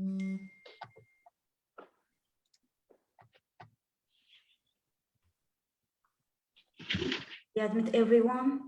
We admit everyone.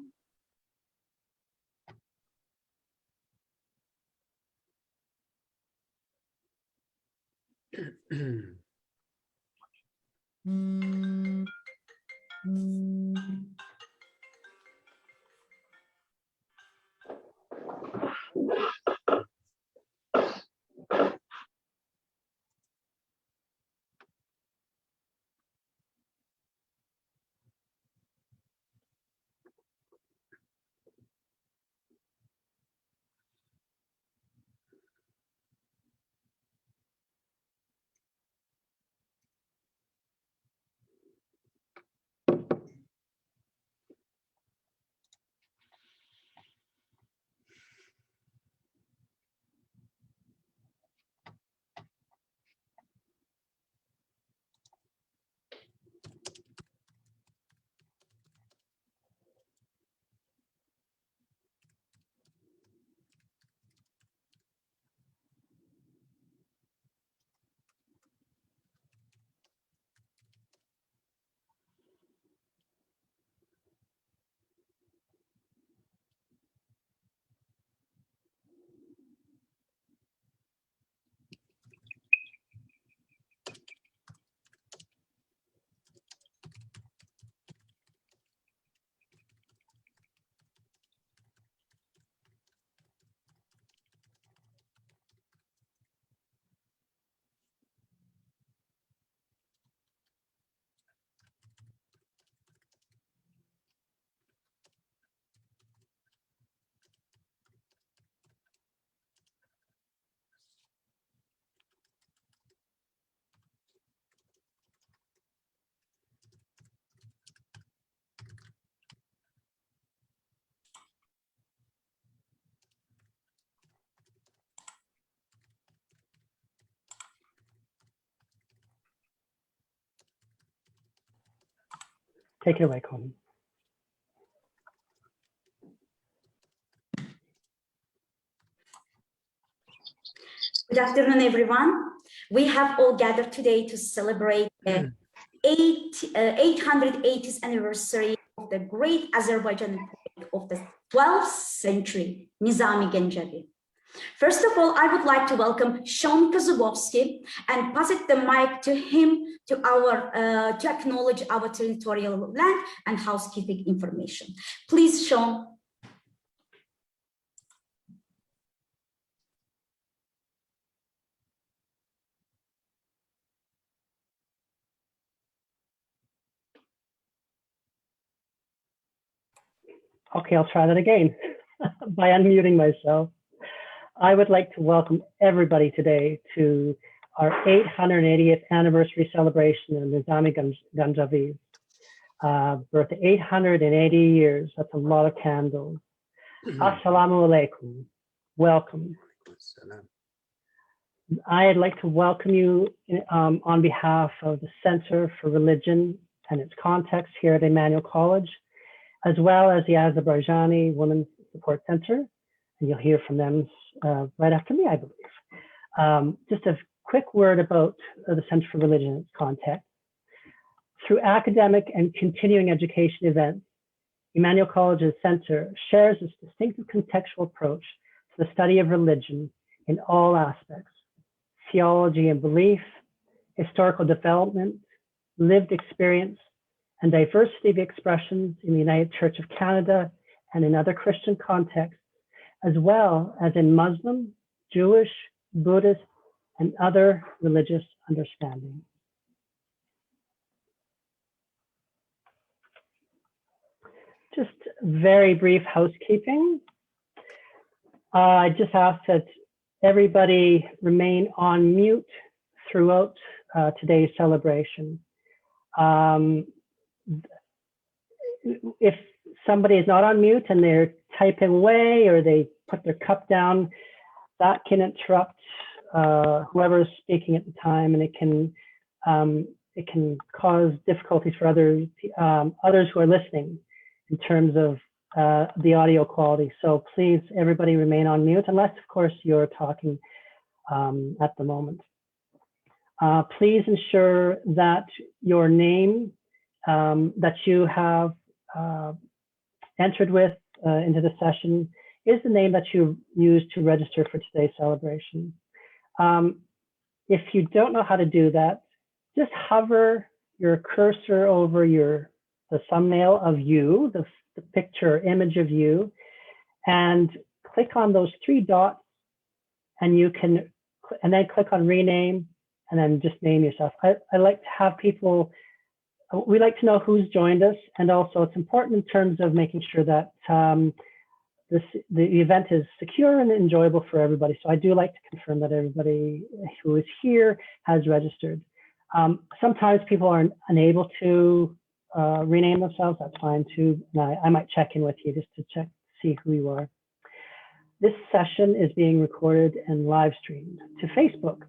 Take it away, Connie. Good afternoon, everyone. We have all gathered today to celebrate the 880th anniversary of the great Azerbaijani poet of the 12th century, Nizami Ganjavi. First of all, I would like to welcome Sean Kozubovsky and pass it the mic to him to acknowledge our territorial land and housekeeping information. Please, Sean. Okay, I'll try that again by unmuting myself. I would like to welcome everybody today to our 880th anniversary celebration of Nizami Ganjavi. Birth 880 years, that's a lot of candles. Assalamu alaikum, welcome. I'd like to welcome you on behalf of the Center for Religion and its Context here at Emmanuel College, as well as the Azerbaijani Women's Support Center, and you'll hear from them right after me, I believe. Just a quick word about the Center for Religion and its Context. Through academic and continuing education events, Emmanuel College's Center shares this distinctive contextual approach to the study of religion in all aspects: theology and belief, historical development, lived experience, and diversity of expressions in the United Church of Canada and in other Christian contexts, as well as in Muslim, Jewish, Buddhist, and other religious understandings. Just very brief housekeeping. I just ask that everybody remain on mute throughout today's celebration. If somebody is not on mute and they're typing away or they put their cup down, that can interrupt whoever is speaking at the time, and it can cause difficulties for others who are listening in terms of the audio quality. So please, everybody remain on mute, unless of course you're talking at the moment. Please ensure that your name that you have entered with into the session is the name that you used to register for today's celebration. If you don't know how to do that, just hover your cursor over the thumbnail of you, the picture image of you, and click on those three dots, and then click on rename, and then just name yourself. I like to have people, we like to know who's joined us, and also it's important in terms of making sure that the event is secure and enjoyable for everybody. So I do like to confirm that everybody who is here has registered. Sometimes people are unable to rename themselves. That's fine too. I might check in with you just to see who you are. This session is being recorded and live streamed to Facebook.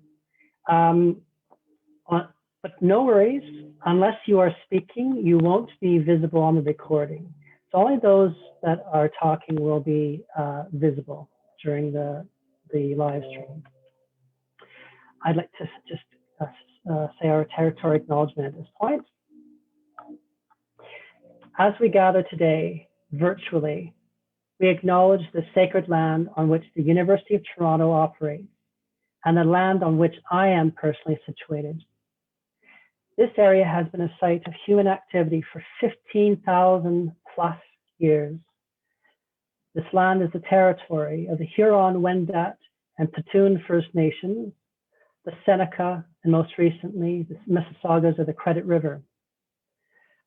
But no worries, unless you are speaking, you won't be visible on the recording. So only those that are talking will be visible during the live stream. I'd like to just say our territory acknowledgement at this point. As we gather today virtually, we acknowledge the sacred land on which the University of Toronto operates and the land on which I am personally situated. This area has been a site of human activity for 15,000 plus years. This land is the territory of the Huron-Wendat and Petun First Nations, the Seneca, and most recently, the Mississaugas of the Credit River.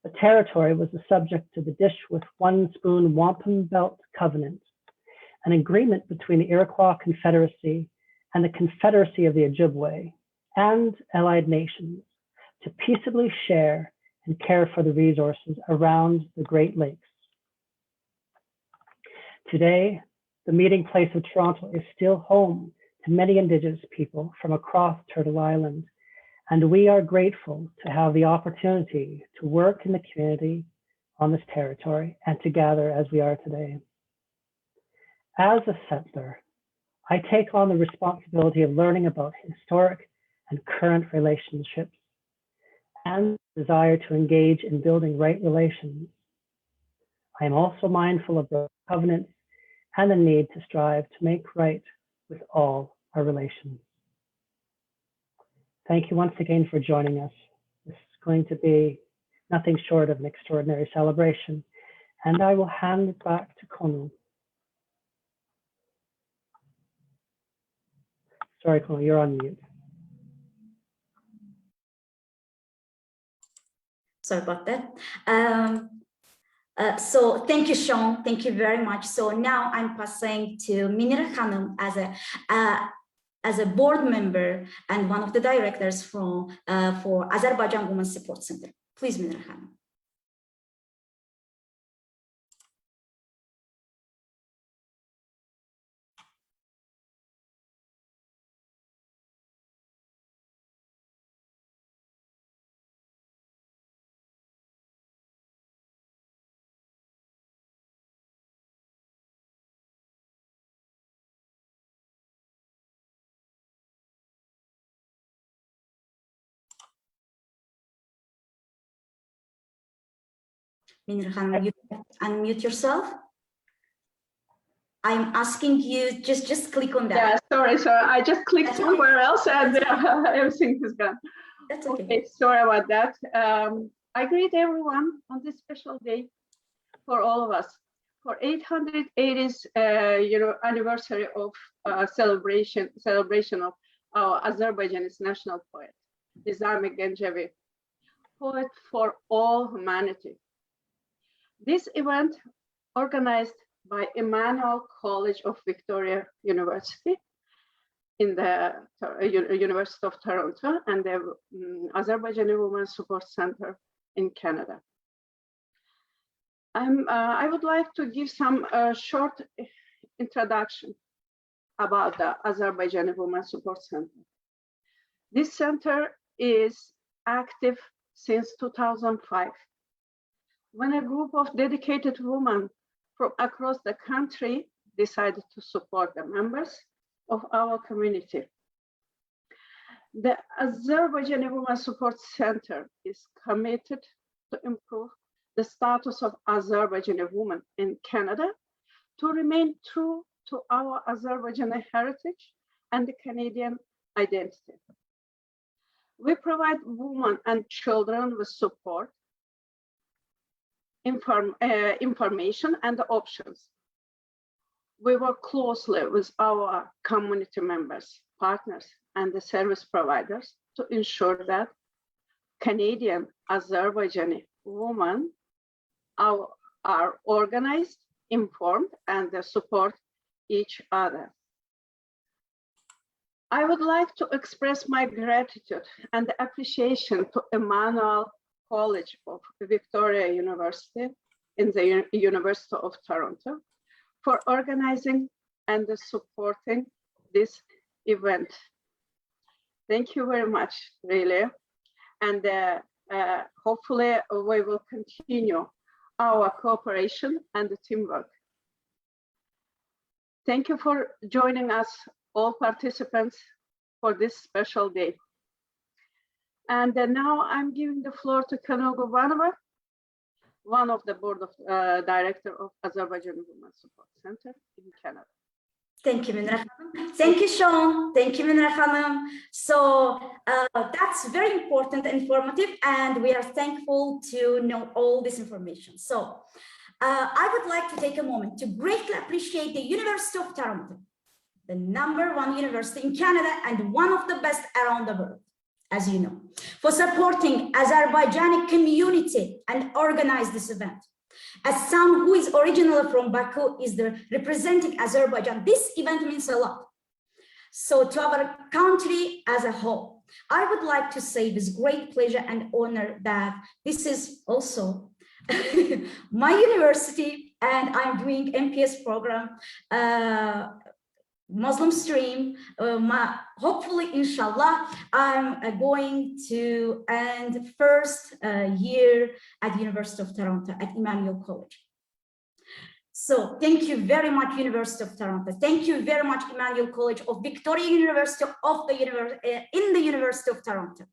The territory was the subject of the Dish with One Spoon Wampum Belt Covenant, an agreement between the Iroquois Confederacy and the Confederacy of the Ojibwe and allied nations to peaceably share and care for the resources around the Great Lakes. Today, the meeting place of Toronto is still home to many Indigenous people from across Turtle Island, and we are grateful to have the opportunity to work in the community on this territory and to gather as we are today. As a settler, I take on the responsibility of learning about historic and current relationships and desire to engage in building right relations. I am also mindful of the covenants and the need to strive to make right with all our relations. Thank you once again for joining us. This is going to be nothing short of an extraordinary celebration, and I will hand it back to Konu. Sorry, Konu, you're on mute. Sorry about that. So thank you, Sean. Thank you very much. So now I'm passing to Minira Hanım as a board member and one of the directors for Azerbaijan Women's Support Center. Please, Minira Hanım. Minira Hanım, you unmute yourself. I'm asking you, just click on that. Yeah, sorry. I just clicked somewhere else and everything is gone. That's okay. Okay, sorry about that. I greet everyone on this special day for all of us, for 880th anniversary of celebration of our Azerbaijani national poet, Nizami Ganjavi, poet for all humanity. This event, organized by Emmanuel College of Victoria University in the University of Toronto and the Azerbaijani Women's Support Center in Canada. I would like to give some short introduction about the Azerbaijani Women's Support Center. This center is active since 2005, when a group of dedicated women from across the country decided to support the members of our community The Azerbaijani Women Support Center is committed to improve the status of Azerbaijani women in Canada, to remain true to our Azerbaijani heritage and the Canadian identity. We provide women and children with support, information, and options. We work closely with our community members, partners, and the service providers to ensure that Canadian Azerbaijani women are organized, informed, and they support each other. I would like to express my gratitude and appreciation to Emmanuel College of Victoria University in the University of Toronto for organizing and supporting this event. Thank you very much, really. And hopefully we will continue our cooperation and teamwork. Thank you for joining us, all participants, for this special day. And now I'm giving the floor to Kanu Gubanova, one of the board of director of Azerbaijani Women Support Center in Canada. Thank you, Minira. Thank you, Sean. Thank you, Minira. So that's very important and informative, and we are thankful to know all this information. So I would like to take a moment to greatly appreciate the University of Toronto, the #1 university in Canada and one of the best around the world, as you know, for supporting Azerbaijani community and organize this event. As someone who is originally from Baku, is representing Azerbaijan, this event means a lot. So to our country as a whole, I would like to say with great pleasure and honor that this is also my university, and I'm doing MPS program, Muslim stream. Hopefully, inshallah, I'm going to end first year at the University of Toronto at Emmanuel College. So thank you very much, University of Toronto. Thank you very much, Emmanuel College of Victoria University of the in the University of Toronto.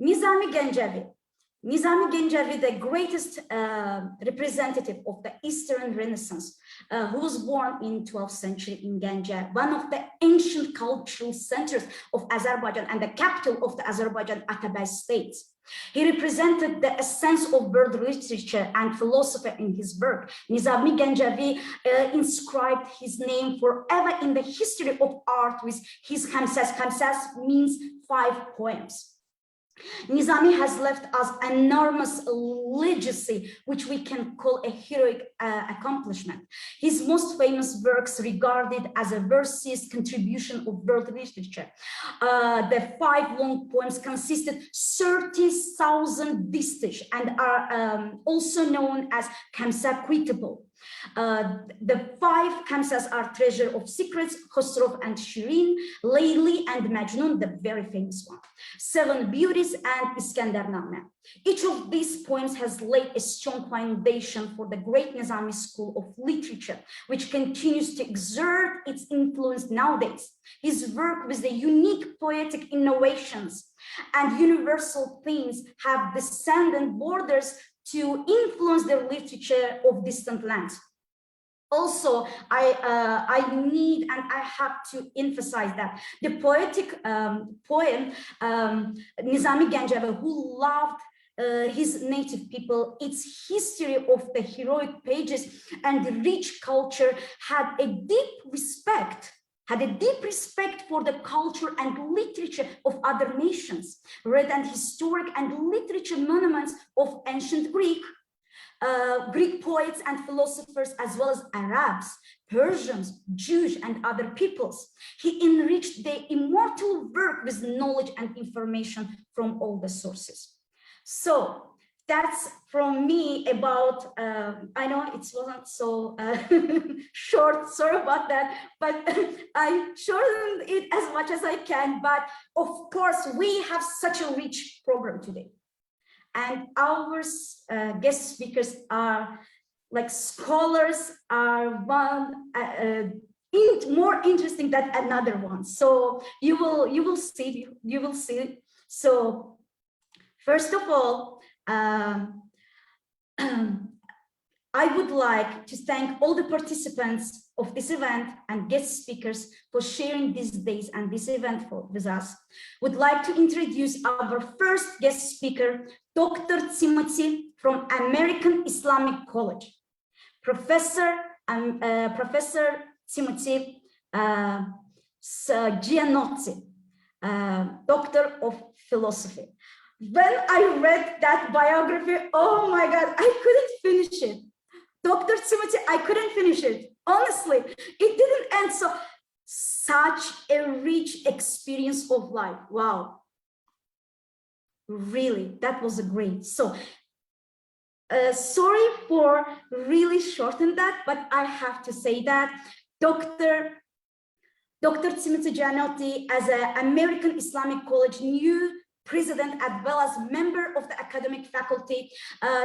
Nizami Ganjavi. Nizami Ganjavi, the greatest representative of the Eastern Renaissance, who was born in 12th century in Ganja, one of the ancient cultural centers of Azerbaijan and the capital of the Azerbaijan Atabay states. He represented the essence of world literature and philosophy in his work. Nizami Ganjavi inscribed his name forever in the history of art with his Khamsas. Khamsas means 5 poems. Nizami has left us enormous legacy, which we can call a heroic accomplishment. His most famous works regarded as a versus contribution of world literature. The 5 long poems consisted 30,000 distichs and are also known as Khamsa Quitable. The 5 Khamsas are Treasure of Secrets, Khosrow and Shirin, Layli and Majnun, the very famous one, 7 Beauties and Iskandername. Each of these poems has laid a strong foundation for the great Nizami school of literature, which continues to exert its influence nowadays. His work with the unique poetic innovations and universal themes have transcended borders to influence the literature of distant lands. Also, I need and I have to emphasize that the poetic poem, Nizami Ganjavi, who loved his native people, its history of the heroic pages and the rich culture, had a deep respect for the culture and literature of other nations, read and historic and literature monuments of ancient Greek poets and philosophers, as well as Arabs, Persians, Jews, and other peoples. He enriched their immortal work with knowledge and information from all the sources. So that's from me about, I know it wasn't so short, sorry about that, but I shortened it as much as I can. But of course, we have such a rich program today. And our guest speakers are like scholars, are one more interesting than another one. So you will see. So first of all, I would like to thank all the participants of this event and guest speakers for sharing these days and this event with us. Would like to introduce our first guest speaker, Dr. Timothy from American Islamic College, Professor Timothy Gionnetti, Doctor of Philosophy. When I read that biography, oh my God, I couldn't finish it. Dr. Timothy, I couldn't finish it. Honestly, it didn't end. So such a rich experience of life. Wow. Really, that was a great. So sorry for really shorten that, but I have to say that Dr. Timothy Gionnetti, as an American Islamic College new president as well as member of the academic faculty,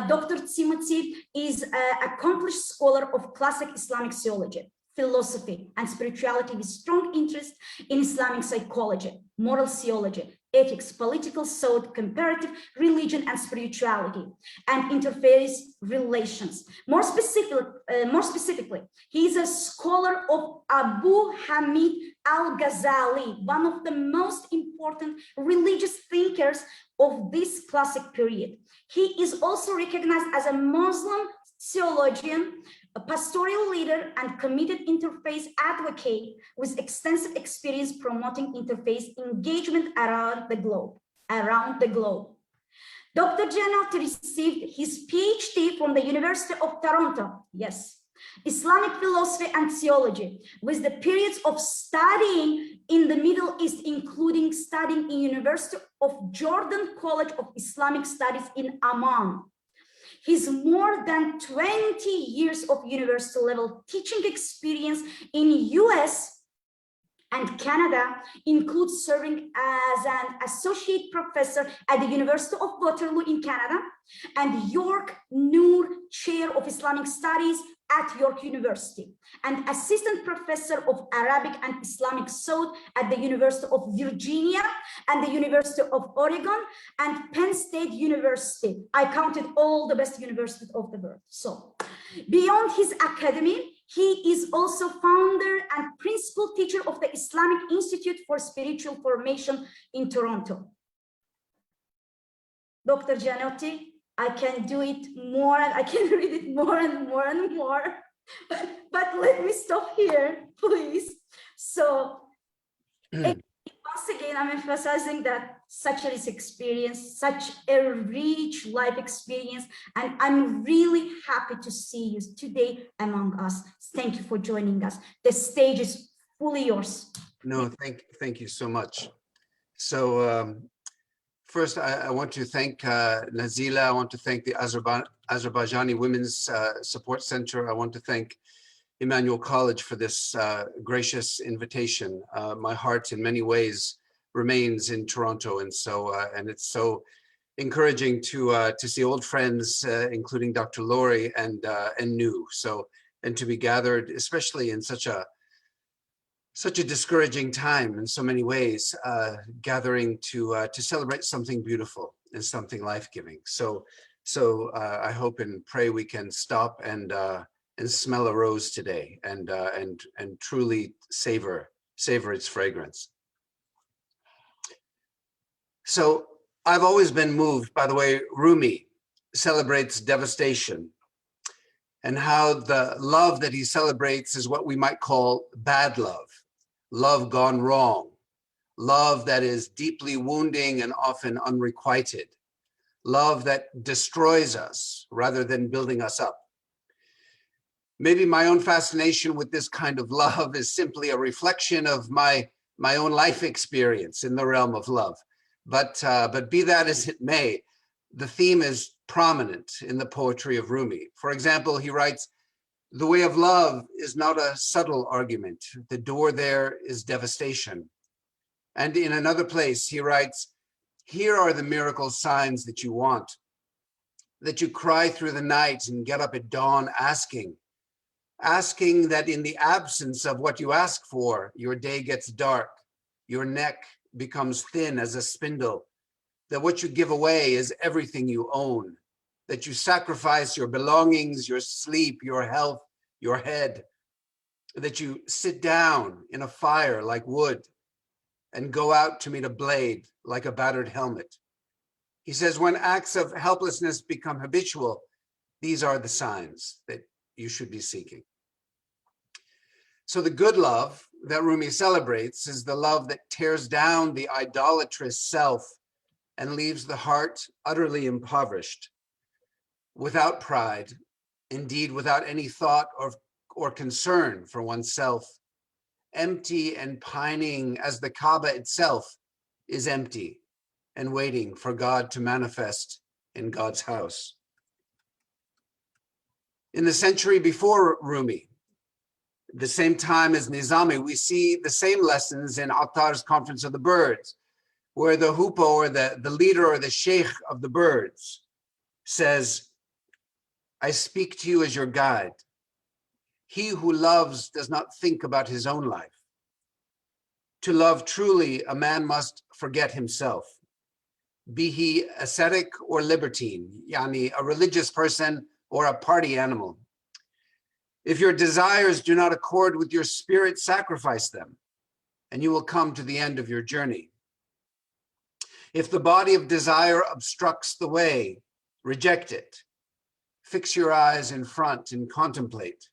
Dr. Timothy is an accomplished scholar of classic Islamic theology, philosophy, and spirituality with strong interest in Islamic psychology, moral theology, ethics, political thought, comparative religion and spirituality, and interfaith relations. More specifically, he is a scholar of Abu Hamid al-Ghazali, one of the most important religious thinkers of this classic period. He is also recognized as a Muslim theologian, a pastoral leader, and committed interfaith advocate with extensive experience promoting interfaith engagement around the globe. Dr. Gionnetti received his PhD from the University of Toronto, yes, Islamic philosophy and theology, with the periods of studying in the Middle East, including studying in University of Jordan College of Islamic Studies in Amman. His more than 20 years of university level teaching experience in US and Canada includes serving as an associate professor at the University of Waterloo in Canada and York Noor Chair of Islamic Studies at York University, and assistant professor of Arabic and Islamic thought at the University of Virginia and the University of Oregon and Penn State University. I counted all the best universities of the world. So beyond his academy, he is also founder and principal teacher of the Islamic Institute for Spiritual Formation in Toronto. Dr. Gionnetti, I can do it more, I can read it more and more and more, but let me stop here, please. So once again, I'm emphasizing that such a rich experience, such a rich life experience, and I'm really happy to see you today among us. Thank you for joining us. The stage is fully yours. No, thank you so much. So first, I want to thank Nazila. I want to thank the Azerbaijani Women's Support Center. I want to thank Emmanuel College for this gracious invitation. My heart in many ways remains in Toronto, and so and it's so encouraging to see old friends, including Dr. Laury and new. So, and to be gathered, especially in such a discouraging time in so many ways, gathering to celebrate something beautiful and something life-giving. So I hope and pray we can stop and smell a rose today and truly savor its fragrance. So I've always been moved by the way Rumi celebrates devastation and how the love that he celebrates is what we might call bad love. Love gone wrong, love that is deeply wounding and often unrequited, love that destroys us rather than building us up. Maybe my own fascination with this kind of love is simply a reflection of my own life experience in the realm of love. But be that as it may, the theme is prominent in the poetry of Rumi. For example, he writes, "The way of love is not a subtle argument. The door there is devastation." And in another place, he writes, "Here are the miracle signs that you want, that you cry through the night and get up at dawn asking, asking that in the absence of what you ask for, your day gets dark, your neck becomes thin as a spindle, that what you give away is everything you own, that you sacrifice your belongings, your sleep, your health, your head, that you sit down in a fire like wood and go out to meet a blade like a battered helmet. He says, when acts of helplessness become habitual, these are the signs that you should be seeking. So the good love that Rumi celebrates is the love that tears down the idolatrous self and leaves the heart utterly impoverished, without pride, indeed without any thought or concern for oneself, empty and pining as the Kaaba itself is empty and waiting for God to manifest in God's house. In the century before Rumi, the same time as Nizami, we see the same lessons in Attar's Conference of the Birds, where the hupo or the leader or the sheikh of the birds says, I speak to you as your guide. He who loves does not think about his own life. To love truly, a man must forget himself, be he ascetic or libertine, yani a religious person or a party animal. If your desires do not accord with your spirit, sacrifice them, and you will come to the end of your journey. If the body of desire obstructs the way, reject it. Fix your eyes in front and contemplate.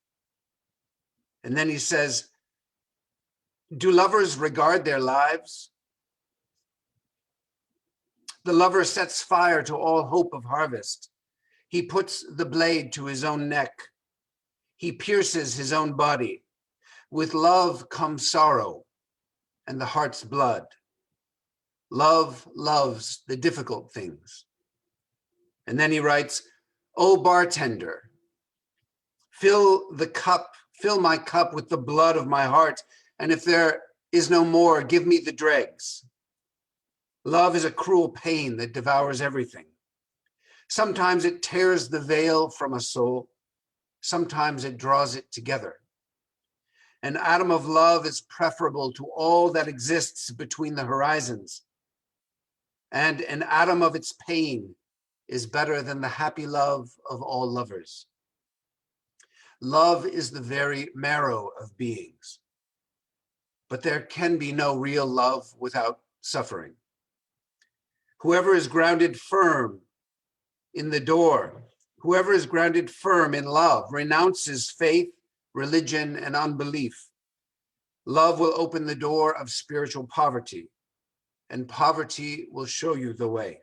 And then he says, do lovers regard their lives? The lover sets fire to all hope of harvest. He puts the blade to his own neck. He pierces his own body. With love comes sorrow and the heart's blood. Love loves the difficult things. And then he writes, O bartender, fill my cup with the blood of my heart, and if there is no more, give me the dregs. Love is a cruel pain that devours everything. Sometimes it tears the veil from a soul. Sometimes it draws it together. An atom of love is preferable to all that exists between the horizons. And an atom of its pain is better than the happy love of all lovers. Love is the very marrow of beings. But there can be no real love without suffering. Whoever is grounded firm in the door, whoever is grounded firm in love, renounces faith, religion, and unbelief. Love will open the door of spiritual poverty, and poverty will show you the way.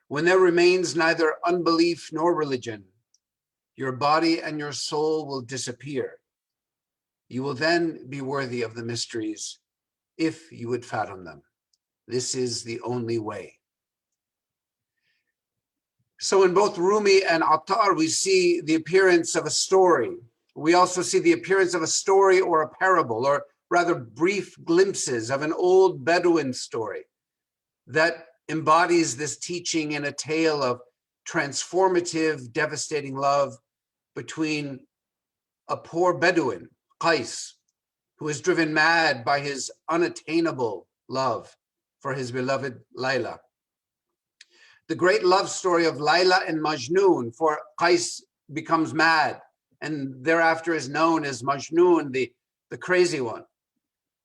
When there remains neither unbelief nor religion, your body and your soul will disappear. You will then be worthy of the mysteries if you would fathom them. This is the only way. So in both Rumi and Attar, we see the appearance of a story. We also see the appearance of a story or a parable, or rather brief glimpses of an old Bedouin story that embodies this teaching in a tale of transformative, devastating love between a poor Bedouin, Qais, who is driven mad by his unattainable love for his beloved Layla. The great love story of Layla and Majnun, for Qais becomes mad and thereafter is known as Majnun, the crazy one.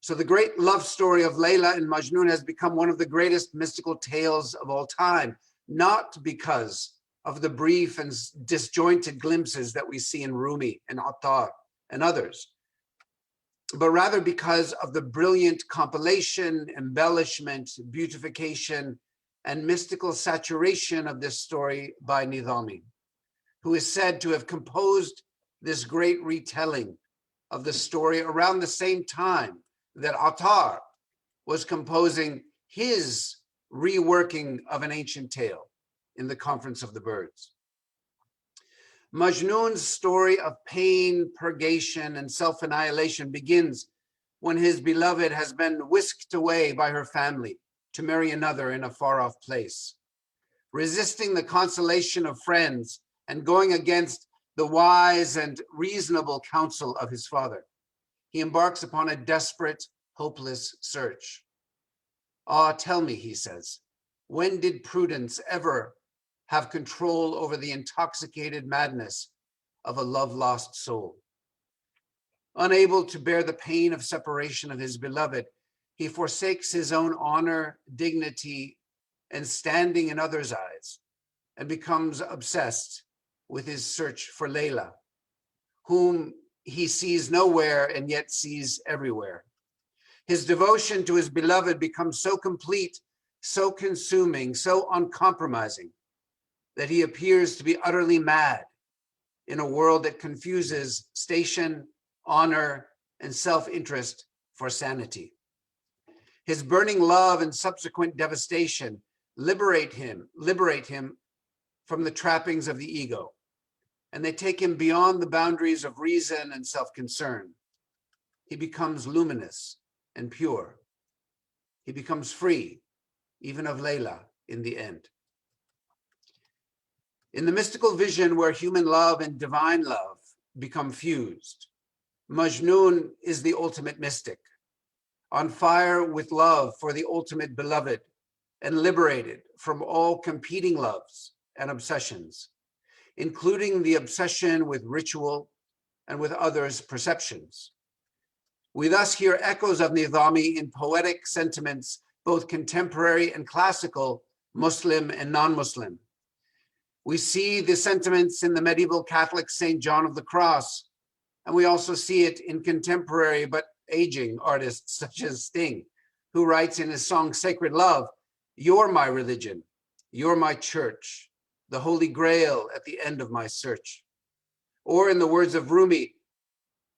So the great love story of Layla and Majnun has become one of the greatest mystical tales of all time, not because of the brief and disjointed glimpses that we see in Rumi and Attar and others, but rather because of the brilliant compilation, embellishment, beautification, and mystical saturation of this story by Nizami, who is said to have composed this great retelling of the story around the same time that Attar was composing his reworking of an ancient tale in the Conference of the Birds. Majnun's story of pain, purgation, and self-annihilation begins when his beloved has been whisked away by her family to marry another in a far-off place. Resisting the consolation of friends and going against the wise and reasonable counsel of his father, he embarks upon a desperate, hopeless search. Ah, tell me, he says, when did prudence ever have control over the intoxicated madness of a love-lost soul? Unable to bear the pain of separation of his beloved, he forsakes his own honor, dignity, and standing in others' eyes, and becomes obsessed with his search for Layla, whom he sees nowhere and yet sees everywhere. His devotion to his beloved becomes so complete, so consuming, so uncompromising, that he appears to be utterly mad in a world that confuses station, honor, and self-interest for sanity. His burning love and subsequent devastation liberate him from the trappings of the ego, and they take him beyond the boundaries of reason and self-concern. He becomes luminous and pure. He becomes free, even of Layla in the end. In the mystical vision where human love and divine love become fused, Majnun is the ultimate mystic, on fire with love for the ultimate beloved and liberated from all competing loves and obsessions, including the obsession with ritual and with others' perceptions. We thus hear echoes of Nizami in poetic sentiments, both contemporary and classical, Muslim and non-Muslim. We see the sentiments in the medieval Catholic St. John of the Cross, and we also see it in contemporary but aging artists such as Sting, who writes in his song Sacred Love, "You're my religion, you're my church, the holy grail at the end of my search." Or in the words of Rumi,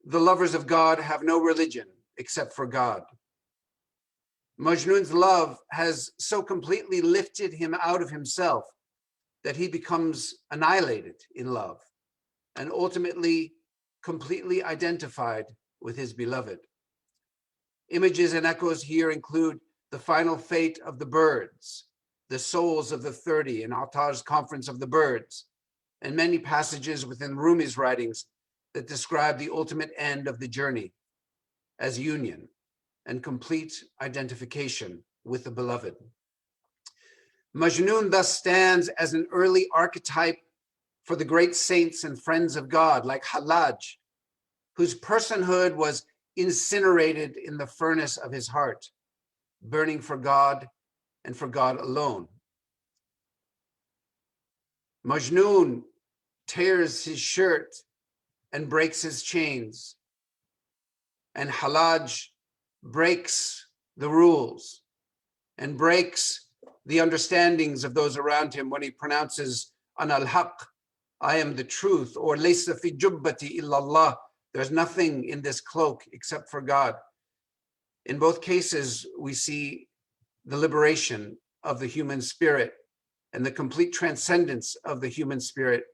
"The lovers of God have no religion except for God." Majnun's love has so completely lifted him out of himself that he becomes annihilated in love and ultimately completely identified with his beloved. Images and echoes here include the final fate of the birds, the souls of the 30 in Attar's Conference of the Birds, and many passages within Rumi's writings that describe the ultimate end of the journey as union and complete identification with the beloved. Majnun thus stands as an early archetype for the great saints and friends of God like Hallaj, whose personhood was incinerated in the furnace of his heart, burning for God and for God alone. Majnun tears his shirt and breaks his chains, and Hallaj breaks the rules and breaks the understandings of those around him when he pronounces Ana al-Haq, I am the truth, or Laysa fi jubbati illallah, there's nothing in this cloak except for God. In both cases, we see the liberation of the human spirit and the complete transcendence of the human spirit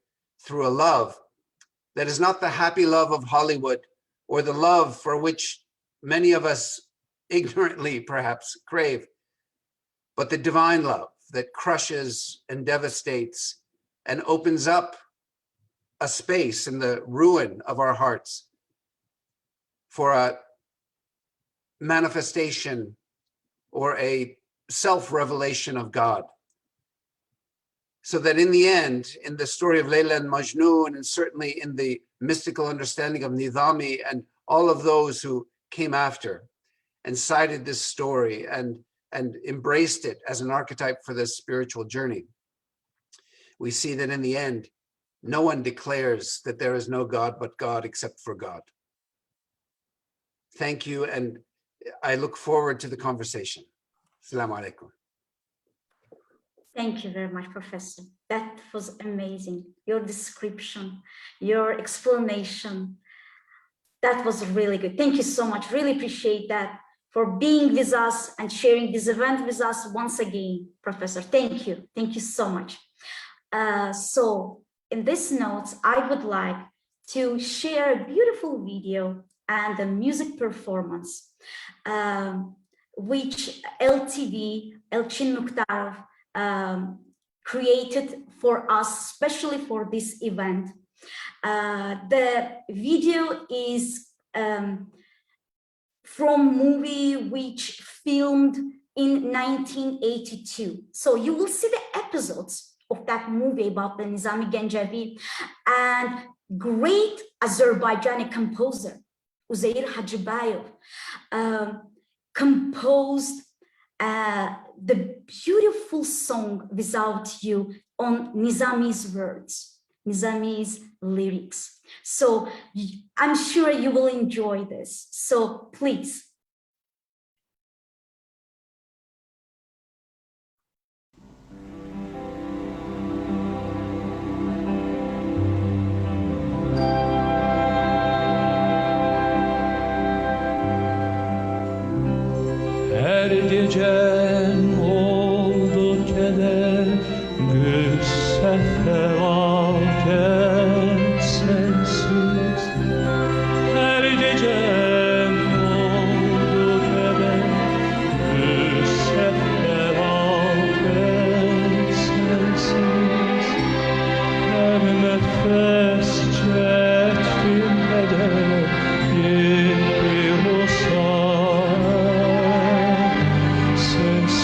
through a love that is not the happy love of Hollywood or the love for which many of us ignorantly perhaps crave, but the divine love that crushes and devastates and opens up a space in the ruin of our hearts for a manifestation or a self-revelation of God. So that in the end, in the story of Layla and Majnun, and certainly in the mystical understanding of Nizami and all of those who came after and cited this story and embraced it as an archetype for this spiritual journey, we see that in the end, no one declares that there is no God but God except for God. Thank you, and I look forward to the conversation. Assalamu alaikum. Thank you very much, Professor. That was amazing. Your description, your explanation, that was really good. Thank you so much. Really appreciate that for being with us and sharing this event with us once again, Professor. Thank you. Thank you so much. So in this note, I would like to share a beautiful video and a music performance, which LTV, Elchin Mukhtarov, created for us, especially for this event. The video is from movie which filmed in 1982. So you will see the episodes of that movie about the Nizami Ganjavi, and great Azerbaijani composer, Uzeyir Hajibbayev, composed the beautiful song Without You on Nizami's words, Nizami's lyrics. So I'm sure you will enjoy this. So please. Her gecem oldu keder, güsse felaket sensiz. Her gecem oldu keder, güsse felaket sensiz. Her nefes çektim keder, bir sensiz.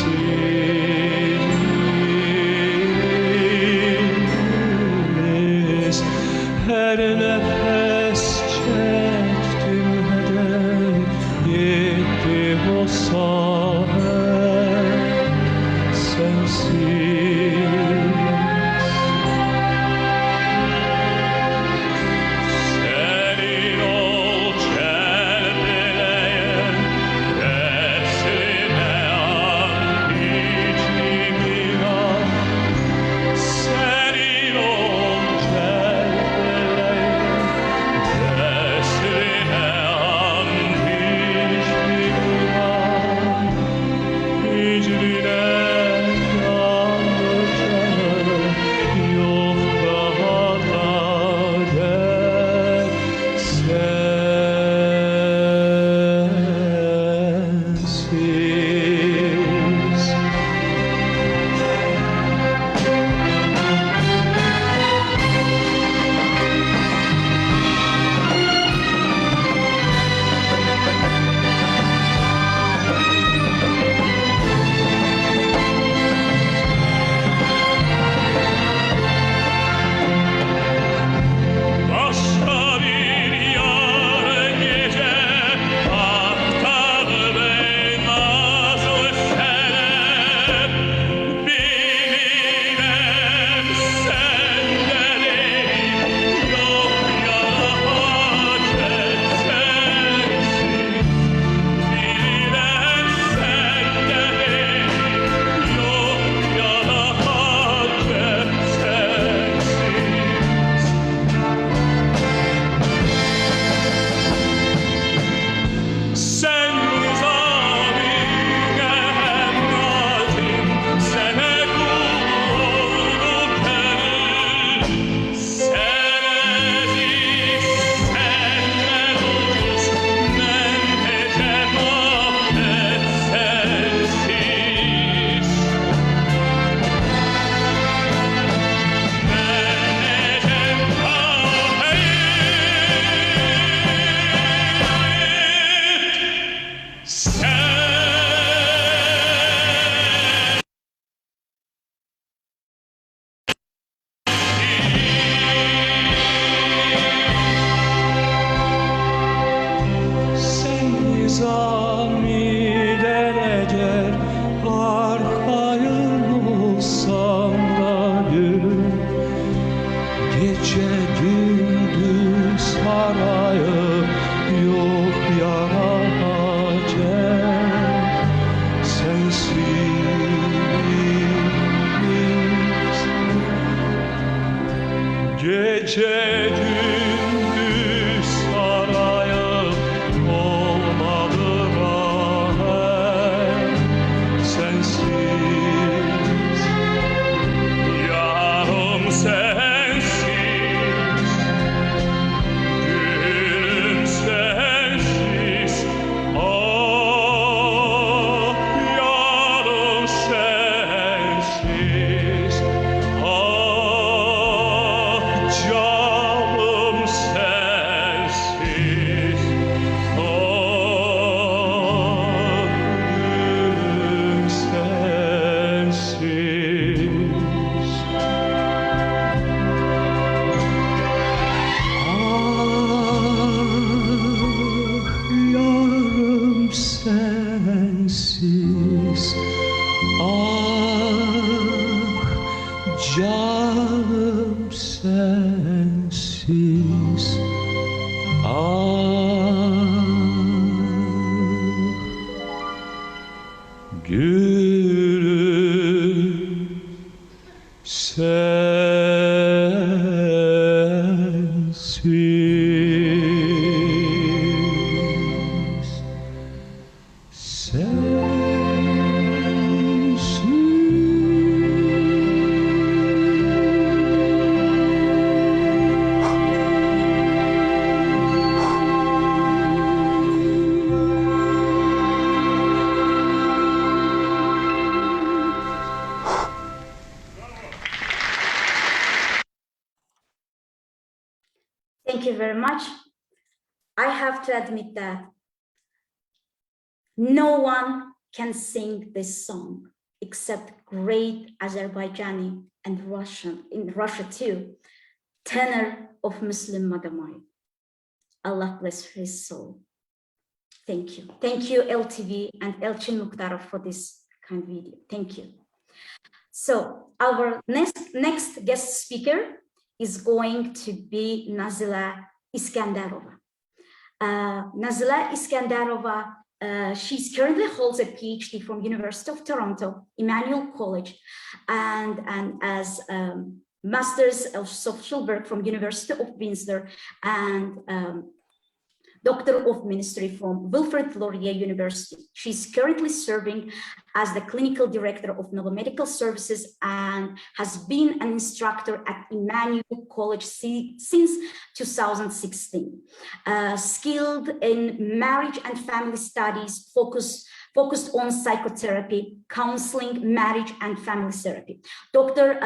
Canım sensiz, gülüm sensiz, Thank you very much. I have to admit that no one can sing this song except great Azerbaijani and Russian, in Russia too, tenor of Muslim Magomay. Allah bless his soul. Thank you. Thank you, LTV and Elchin Mukhtarov, for this kind video. Thank you. So our next guest speaker is going to be Nazila Isgandarova. Nazila Isgandarova, she currently holds a PhD from University of Toronto, Emmanuel College, and as Masters of Social Work from University of Windsor, and Doctor of Ministry from Wilfrid Laurier University. She's currently serving as the Clinical Director of Novo Medical Services and has been an instructor at Emmanuel College since 2016. Skilled in marriage and family studies, focused on psychotherapy, counseling, marriage, and family therapy. Dr.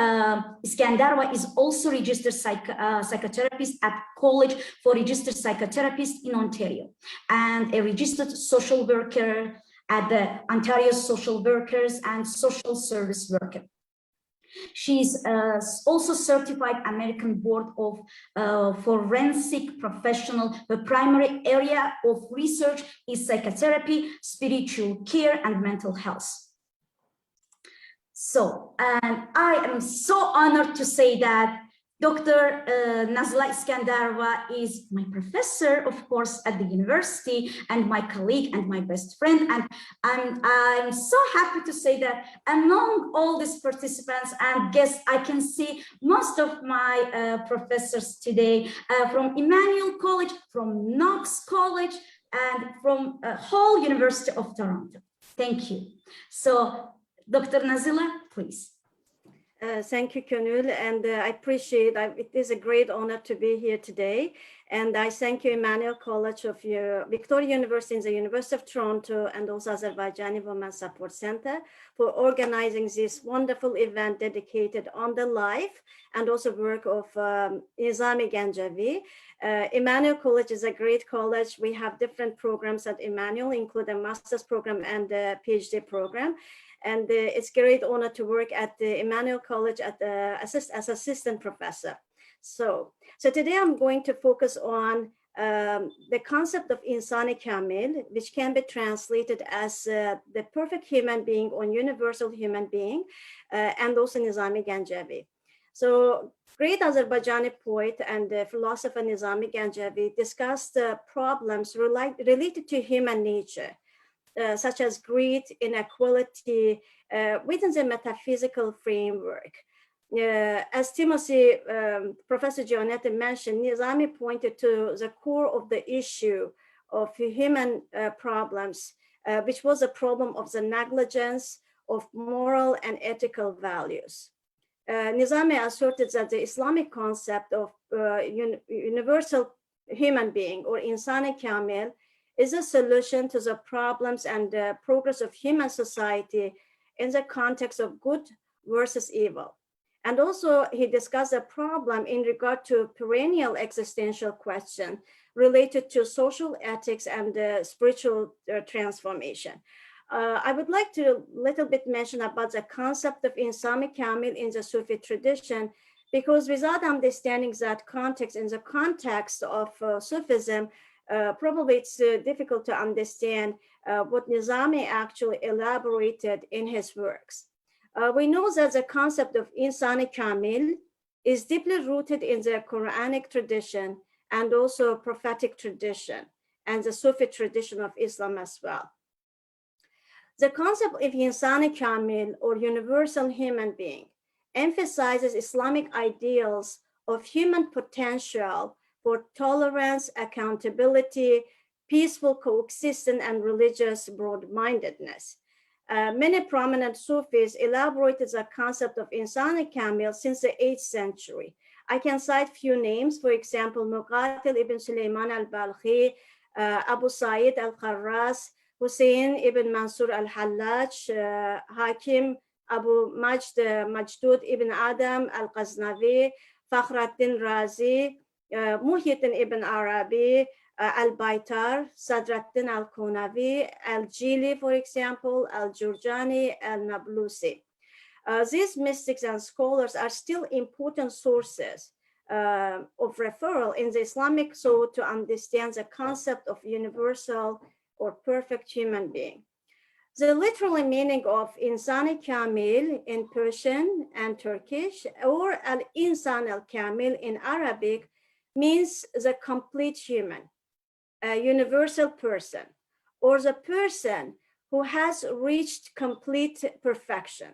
Isgandarova is also registered psychotherapist at College for Registered Psychotherapists in Ontario, and a registered social worker at the Ontario Social Workers and Social Service Worker. She's also certified American Board of Forensic Professional. The primary area of research is psychotherapy, spiritual care, and mental health. So, and I am so honored to say that Dr. Nazila Isgandarova is my professor, of course, at the university, and my colleague and my best friend. And I'm so happy to say that among all these participants and guests, I can see most of my professors today from Emmanuel College, from Knox College, and from whole University of Toronto. Thank you. So, Dr. Nazila, please. Thank you, Gönül, and I appreciate it is a great honor to be here today. And I thank you, Emmanuel College of Victoria University in the University of Toronto, and also Azerbaijani Women's Support Center for organizing this wonderful event dedicated on the life and also work of Nizami Ganjavi. Emmanuel College is a great college. We have different programs at Emmanuel, including a master's program and a PhD program. And it's a great honor to work at the Emmanuel College as assistant professor. So today I'm going to focus on the concept of insani kamil, which can be translated as the perfect human being or universal human being, and also Nizami Ganjavi. So great Azerbaijani poet and philosopher Nizami Ganjavi discussed problems related to human nature, such as greed, inequality, within the metaphysical framework. As Timothy, Professor Gionnetti mentioned, Nizami pointed to the core of the issue of human problems, which was a problem of the negligence of moral and ethical values. Nizami asserted that the Islamic concept of universal human being or insani kamil is a solution to the problems and progress of human society in the context of good versus evil. And also he discussed a problem in regard to perennial existential question related to social ethics and spiritual transformation. I would like to little bit mention about the concept of insani kamil in the Sufi tradition, because without understanding that context, in the context of Sufism, probably it's difficult to understand what Nizami actually elaborated in his works. We know that the concept of Insani Kamil is deeply rooted in the Quranic tradition and also prophetic tradition and the Sufi tradition of Islam as well. The concept of Insani Kamil or universal human being emphasizes Islamic ideals of human potential for tolerance, accountability, peaceful coexistence, and religious broad-mindedness. Many prominent Sufis elaborated the concept of Insani Kamil since the 8th century. I can cite few names, for example, Muqatil ibn Sulaiman al-Balkhi, Abu Sa'id al-Kharras, Hussein ibn Mansur al-Hallaj, Hakim Abu Majdud ibn Adam al-Ghaznavi, Fakhruddin Razi, Muhyiddin ibn Arabi, al-Baitar, Sadruddin al-Qunavi, al-Jili, for example, al-Jurjani, al-Nablusi. These mystics and scholars are still important sources of referral in the Islamic thought to understand the concept of universal or perfect human being. The literal meaning of Insani Kamil in Persian and Turkish or Al-Insan al-Kamil in Arabic means the complete human, a universal person, or the person who has reached complete perfection.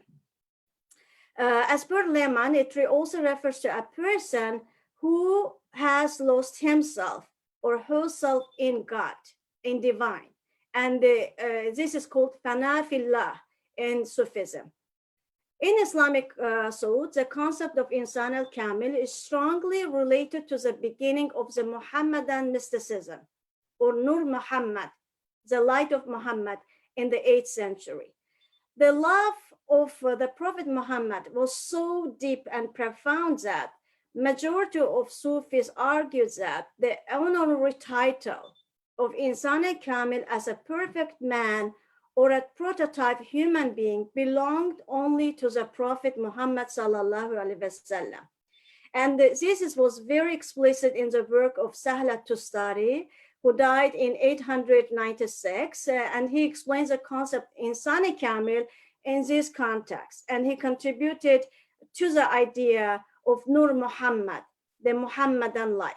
As per Lehman, it also refers to a person who has lost himself or herself in God, in divine. And this is called fana fillah in Sufism. In Islamic thought, the concept of Insan al-Kamil is strongly related to the beginning of the Muhammadan mysticism, or Nur Muhammad, the light of Muhammad in the 8th century. The love of the Prophet Muhammad was so deep and profound that majority of Sufis argued that the honorary title of Insan al-Kamil as a perfect man or a prototype human being belonged only to the Prophet Muhammad sallallahu alaihi wasallam. And this was very explicit in the work of Sahla Tustari, who died in 896, and he explains the concept Insani Kamil in this context, and he contributed to the idea of Nur Muhammad, the Muhammadan light.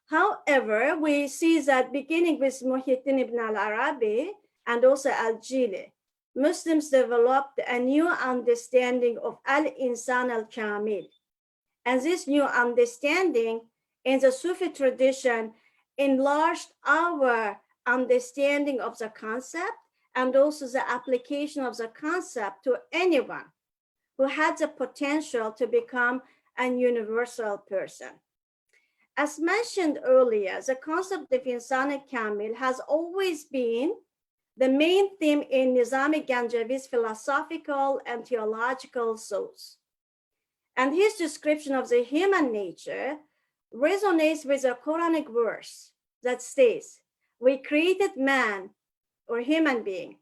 However, we see that beginning with Muhyiddin ibn al-Arabi and also al-Jili, Muslims developed a new understanding of al-Insan al-Kamil. And this new understanding in the Sufi tradition enlarged our understanding of the concept and also the application of the concept to anyone who had the potential to become a universal person. As mentioned earlier, the concept of Insan Kamil has always been the main theme in Nizami Ganjavi's philosophical and theological thoughts. And his description of the human nature resonates with a Quranic verse that states, "We created man or human being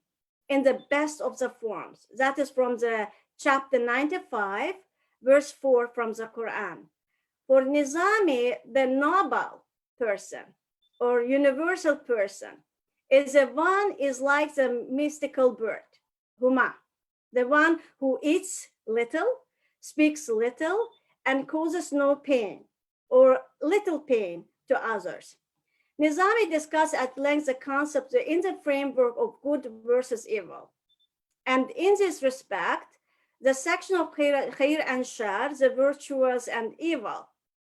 in the best of the forms." That is from the chapter 95, verse 4 from the Quran. For Nizami, the noble person or universal person is like the mystical bird, Huma, the one who eats little, speaks little, and causes no pain or little pain to others. Nizami discussed at length the concept in the framework of good versus evil. And in this respect, the section of Khair and Shar, the virtuous and evil,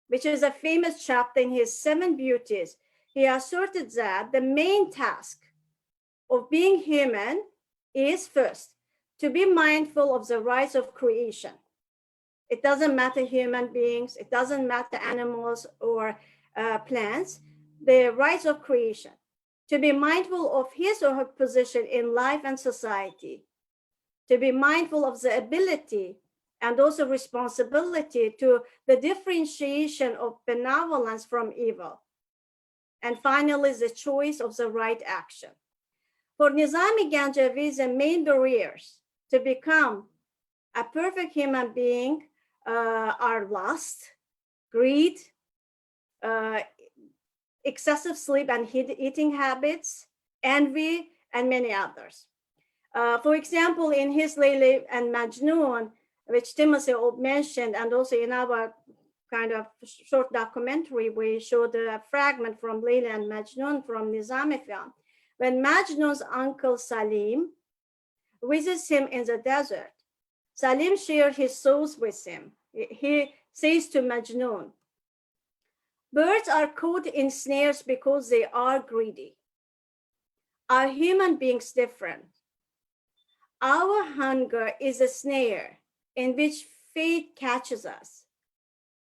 which is a famous chapter in his 7 beauties, he asserted that the main task of being human is first, to be mindful of the rights of creation. It doesn't matter human beings, it doesn't matter animals or plants, the rights of creation. To be mindful of his or her position in life and society. To be mindful of the ability and also responsibility to the differentiation of benevolence from evil. And finally, the choice of the right action. For Nizami Ganjavi, the main barriers to become a perfect human being are lust, greed, excessive sleep and eating habits, Envy, and many others. For example, in his Layla and Majnun, which Timothy mentioned, and also in our kind of short documentary, we showed a fragment from Layla and Majnun from Nizami film. When Majnun's uncle Salim visits him in the desert, Salim shares his souls with him. He says to Majnun, birds are caught in snares because they are greedy. Are human beings different? Our hunger is a snare in which fate catches us.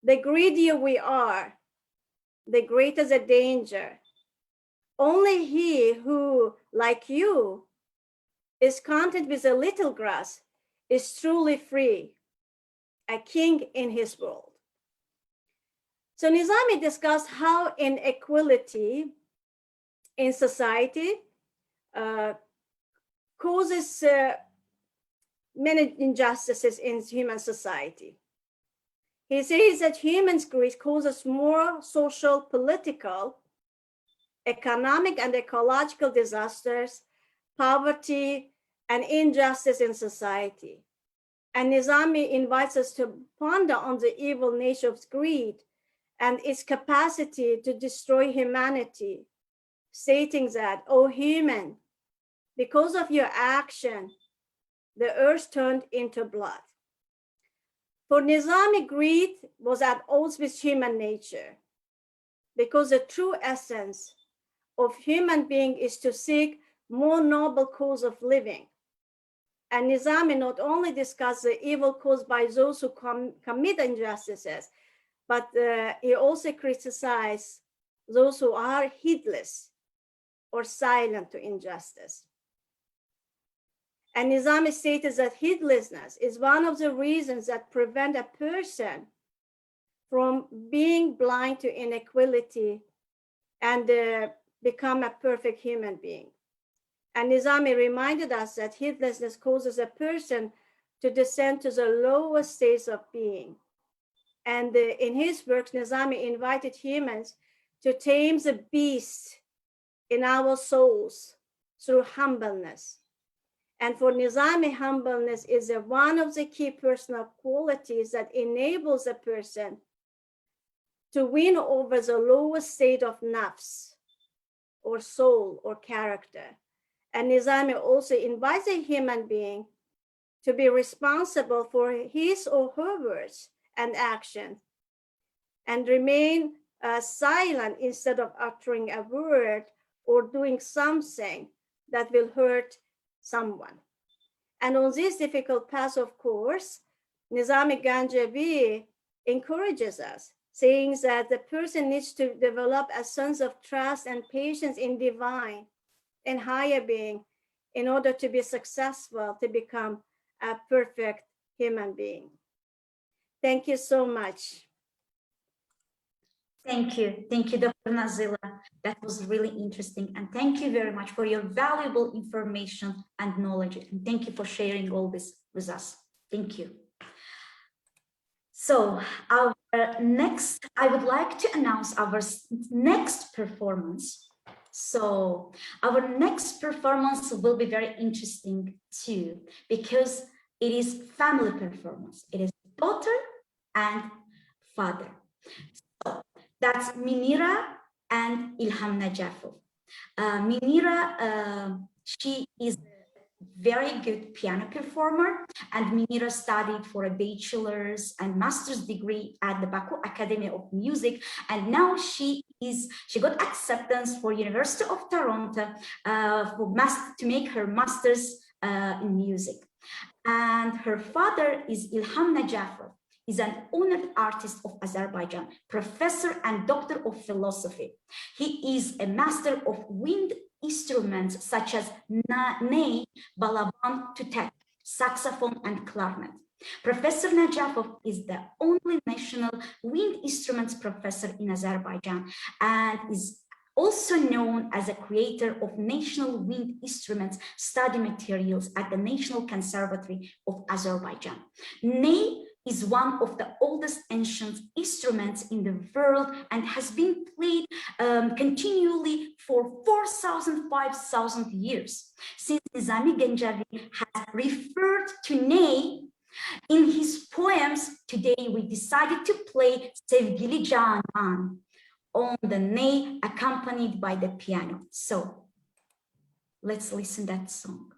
The greedier we are, the greater the danger. Only he who, like you, is content with a little grass is truly free, a king in his world. So Nizami discussed how inequality in society causes many injustices in human society. He says that human greed causes more social, political, economic, and ecological disasters, poverty, and injustice in society. And Nizami invites us to ponder on the evil nature of greed and its capacity to destroy humanity, stating that, "O human, because of your action, the earth turned into blood." For Nizami, greed was at odds with human nature, because the true essence of human being is to seek more noble cause of living. And Nizami not only discussed the evil caused by those who commit injustices, but he also criticized those who are heedless or silent to injustice. And Nizami stated that heedlessness is one of the reasons that prevent a person from being blind to inequality and become a perfect human being. And Nizami reminded us that heedlessness causes a person to descend to the lowest states of being. And in his works, Nizami invited humans to tame the beast in our souls through humbleness. And for Nizami, humbleness is one of the key personal qualities that enables a person to win over the lowest state of nafs, or soul, or character. And Nizami also invites a human being to be responsible for his or her words and actions, and remain silent instead of uttering a word or doing something that will hurt someone. And on this difficult path, of course, Nizami Ganjavi encourages us, saying that the person needs to develop a sense of trust and patience in divine and higher being in order to be successful, to become a perfect human being. Thank you so much. Thank you, Dr. Nazila. That was really interesting. And thank you very much for your valuable information and knowledge. And thank you for sharing all this with us. Thank you. So our next, I would like to announce our next performance. So our next performance will be very interesting too, because it is family performance. It is daughter and father. So that's Minira and Ilham Najafov. Minira, she is a very good piano performer, and Minira studied for a bachelor's and master's degree at the Baku Academy of Music, and now she got acceptance for University of Toronto to make her master's in music. And her father is Ilham Najafov. He's an honored artist of Azerbaijan, professor and doctor of philosophy. He is a master of wind instruments such as ney, balaban, tutek, saxophone, and clarinet. Professor Najafov is the only national wind instruments professor in Azerbaijan and is also known as a creator of national wind instruments study materials at the National Conservatory of Azerbaijan. Ney is one of the oldest ancient instruments in the world and has been played continually for 4,000, 5,000 years. Since Nizami Ganjavi has referred to ney in his poems, today we decided to play Sevgili Canan on the ney accompanied by the piano. So let's listen to that song.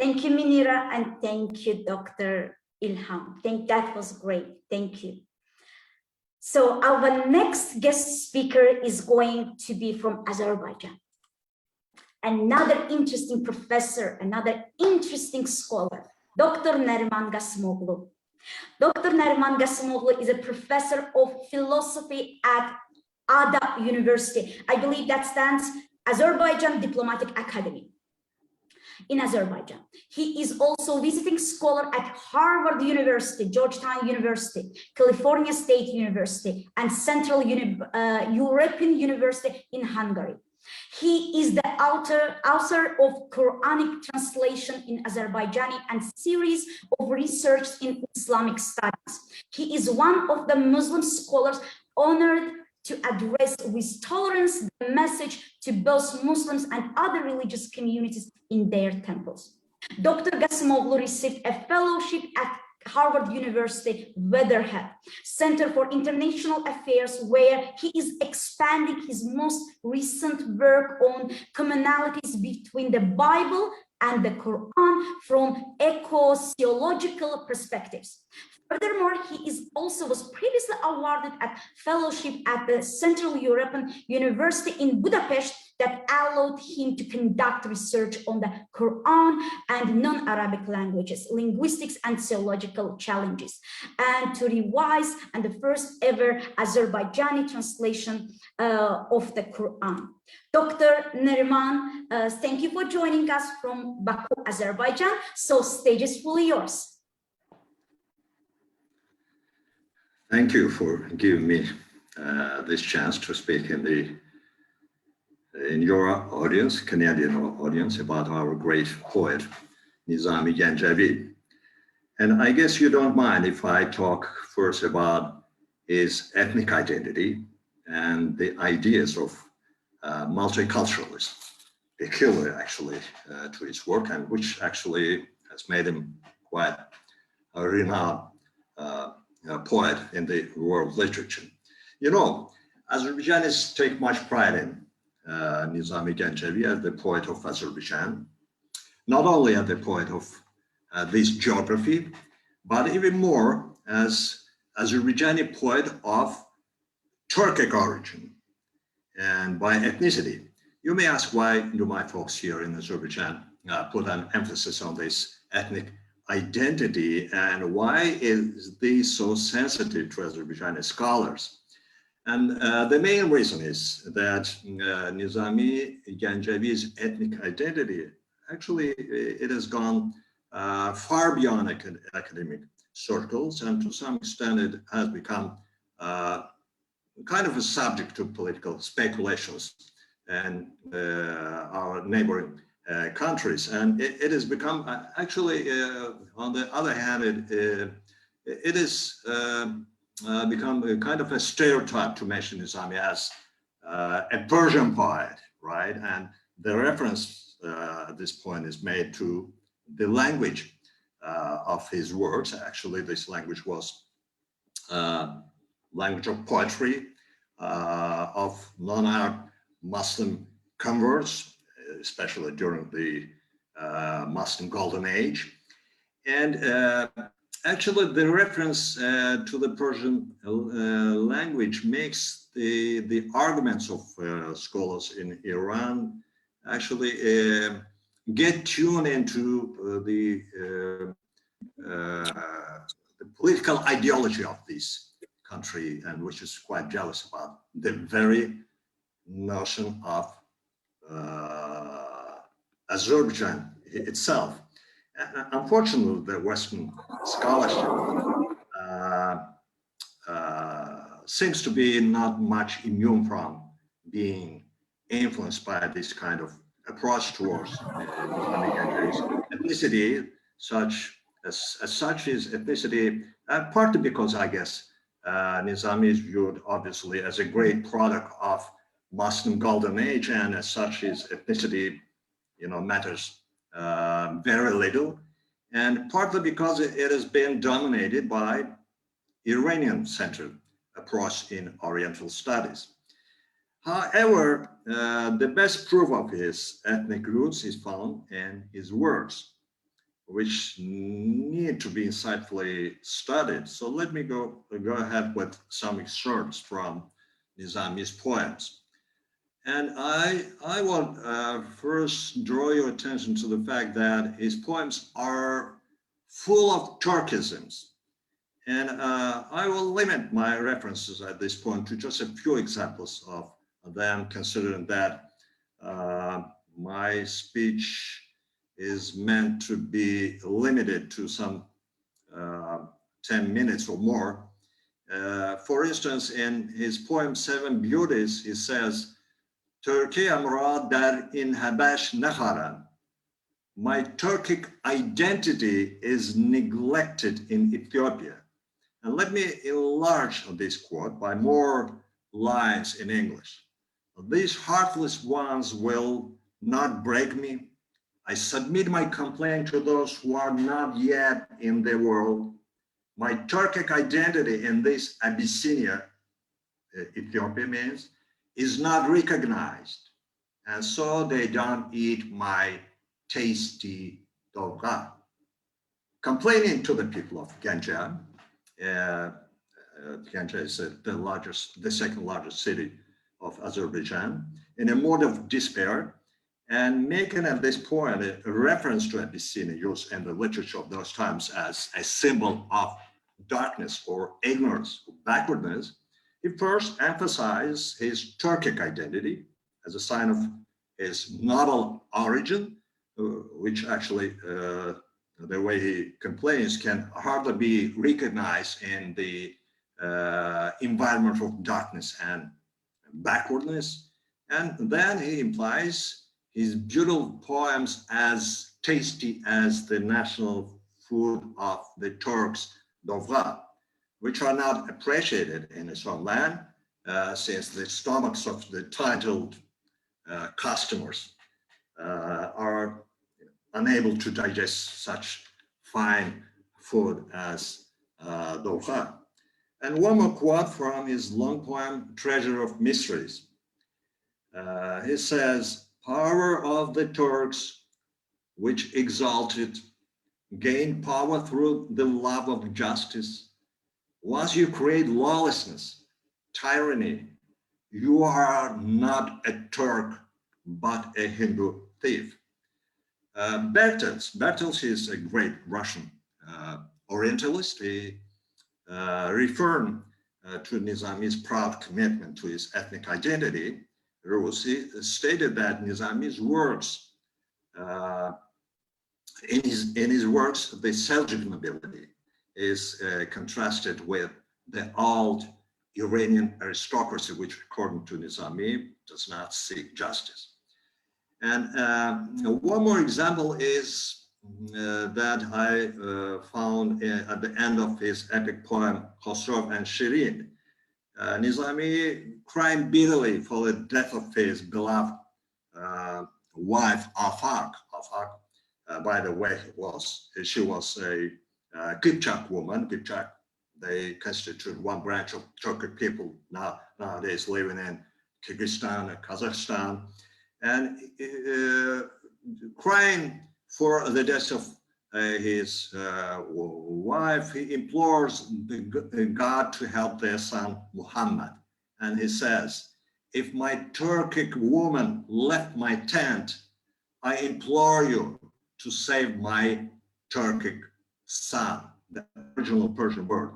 Thank you, Minira, and thank you, Dr. Ilham. That was great. Thank you. So our next guest speaker is going to be from Azerbaijan. Another interesting professor, another interesting scholar, Dr. Nariman Gasimoglu. Dr. Nariman Gasimoglu is a professor of philosophy at Ada University. I believe that stands Azerbaijan Diplomatic Academy in Azerbaijan. He is also visiting scholar at Harvard University, Georgetown University, California State University, and Central European University in Hungary. He is the author of Quranic translation in Azerbaijani and series of research in Islamic studies. He is one of the Muslim scholars honored to address with tolerance the message to both Muslims and other religious communities in their temples. Dr. Gasimoglu received a fellowship at Harvard University Weatherhead Center for International Affairs, where he is expanding his most recent work on commonalities between the Bible and the Quran from eco-sociological perspectives. Furthermore, was previously awarded a fellowship at the Central European University in Budapest that allowed him to conduct research on the Quran and non-Arabic languages, linguistics, and theological challenges, and to revise and the first ever Azerbaijani translation of the Quran. Dr. Nariman, thank you for joining us from Baku, Azerbaijan. So stage is fully yours. Thank you for giving me this chance to speak in your audience, Canadian audience, about our great poet, Nizami Ganjavi. And I guess you don't mind if I talk first about his ethnic identity and the ideas of multiculturalism, peculiar actually to his work, and which actually has made him quite a renowned poet in the world literature. You know, Azerbaijanis take much pride in Nizami Ganjavi as the poet of Azerbaijan, not only as the poet of this geography, but even more as Azerbaijani poet of Turkic origin and by ethnicity. You may ask, why do my folks here in Azerbaijan put an emphasis on this ethnic identity, and why is this so sensitive to Azerbaijani scholars? And the main reason is that Nizami Ganjavi's ethnic identity, actually, it has gone far beyond academic circles, and to some extent it has become kind of a subject to political speculations and our neighboring countries. And it has become actually, on the other hand, it is become a kind of a stereotype to mention Nizami as a Persian poet, right? And the reference at this point is made to the language of his works. Actually, this language was language of poetry of non-Arab Muslim converts, especially during the Muslim Golden Age. And actually, the reference to the Persian language makes the arguments of scholars in Iran actually get tuned into the political ideology of this country, and which is quite jealous about the very notion of Azerbaijan itself. Unfortunately, the Western scholarship seems to be not much immune from being influenced by this kind of approach towards Islamic ethnicity, such his ethnicity, partly because I guess Nizami is viewed obviously as a great product of Muslim Golden Age, and as such his ethnicity, matters very little, and partly because it has been dominated by Iranian-centered approach in Oriental studies. However, the best proof of his ethnic roots is found in his works, which need to be insightfully studied. So let me go ahead with some excerpts from Nizami's poems. And I want first draw your attention to the fact that his poems are full of Turkisms. And I will limit my references at this point to just a few examples of them, considering that my speech is meant to be limited to some 10 minutes or more. For instance, in his poem Seven Beauties, he says, Türkiye'm ra dar in Habash nakharan. My Turkic identity is neglected in Ethiopia. And let me enlarge on this quote by more lines in English. These heartless ones will not break me. I submit my complaint to those who are not yet in the world. My Turkic identity in this Abyssinia, Ethiopia means, is not recognized. And so they don't eat my tasty doga. Complaining to the people of Ganjab, Ganja is the second largest city of Azerbaijan, in a mode of despair, and making at this point a reference to Abyssinia used in the literature of those times as a symbol of darkness or ignorance, or backwardness. He first emphasized his Turkic identity as a sign of his noble origin, which actually, the way he complains, can hardly be recognized in the environment of darkness and backwardness. And then he implies his beautiful poems as tasty as the national food of the Turks, dovra, which are not appreciated in his own land, since the stomachs of the titled customers are unable to digest such fine food as dovra. And one more quote from his long poem, Treasure of Mysteries. He says, "Power of the Turks, which exalted, gained power through the love of justice. Once you create lawlessness, tyranny, you are not a Turk, but a Hindu thief." Bertels is a great Russian Orientalist. He referred to Nizami's proud commitment to his ethnic identity. He stated that Nizami's works, in his works, the Seljuk nobility is contrasted with the old Iranian aristocracy, which, according to Nizami, does not seek justice. And one more example is that I found at the end of his epic poem, Khosrow and Shirin. Nizami crying bitterly for the death of his beloved wife, Afak. Afak, by the way, she was a Kipchak woman. Kipchak, they constitute one branch of Turkic people nowadays living in Kyrgyzstan and Kazakhstan, and crying for the death of his wife. He implores God to help their son Muhammad, and he says, "If my Turkic woman left my tent, I implore you to save my Turkic son." The original Persian word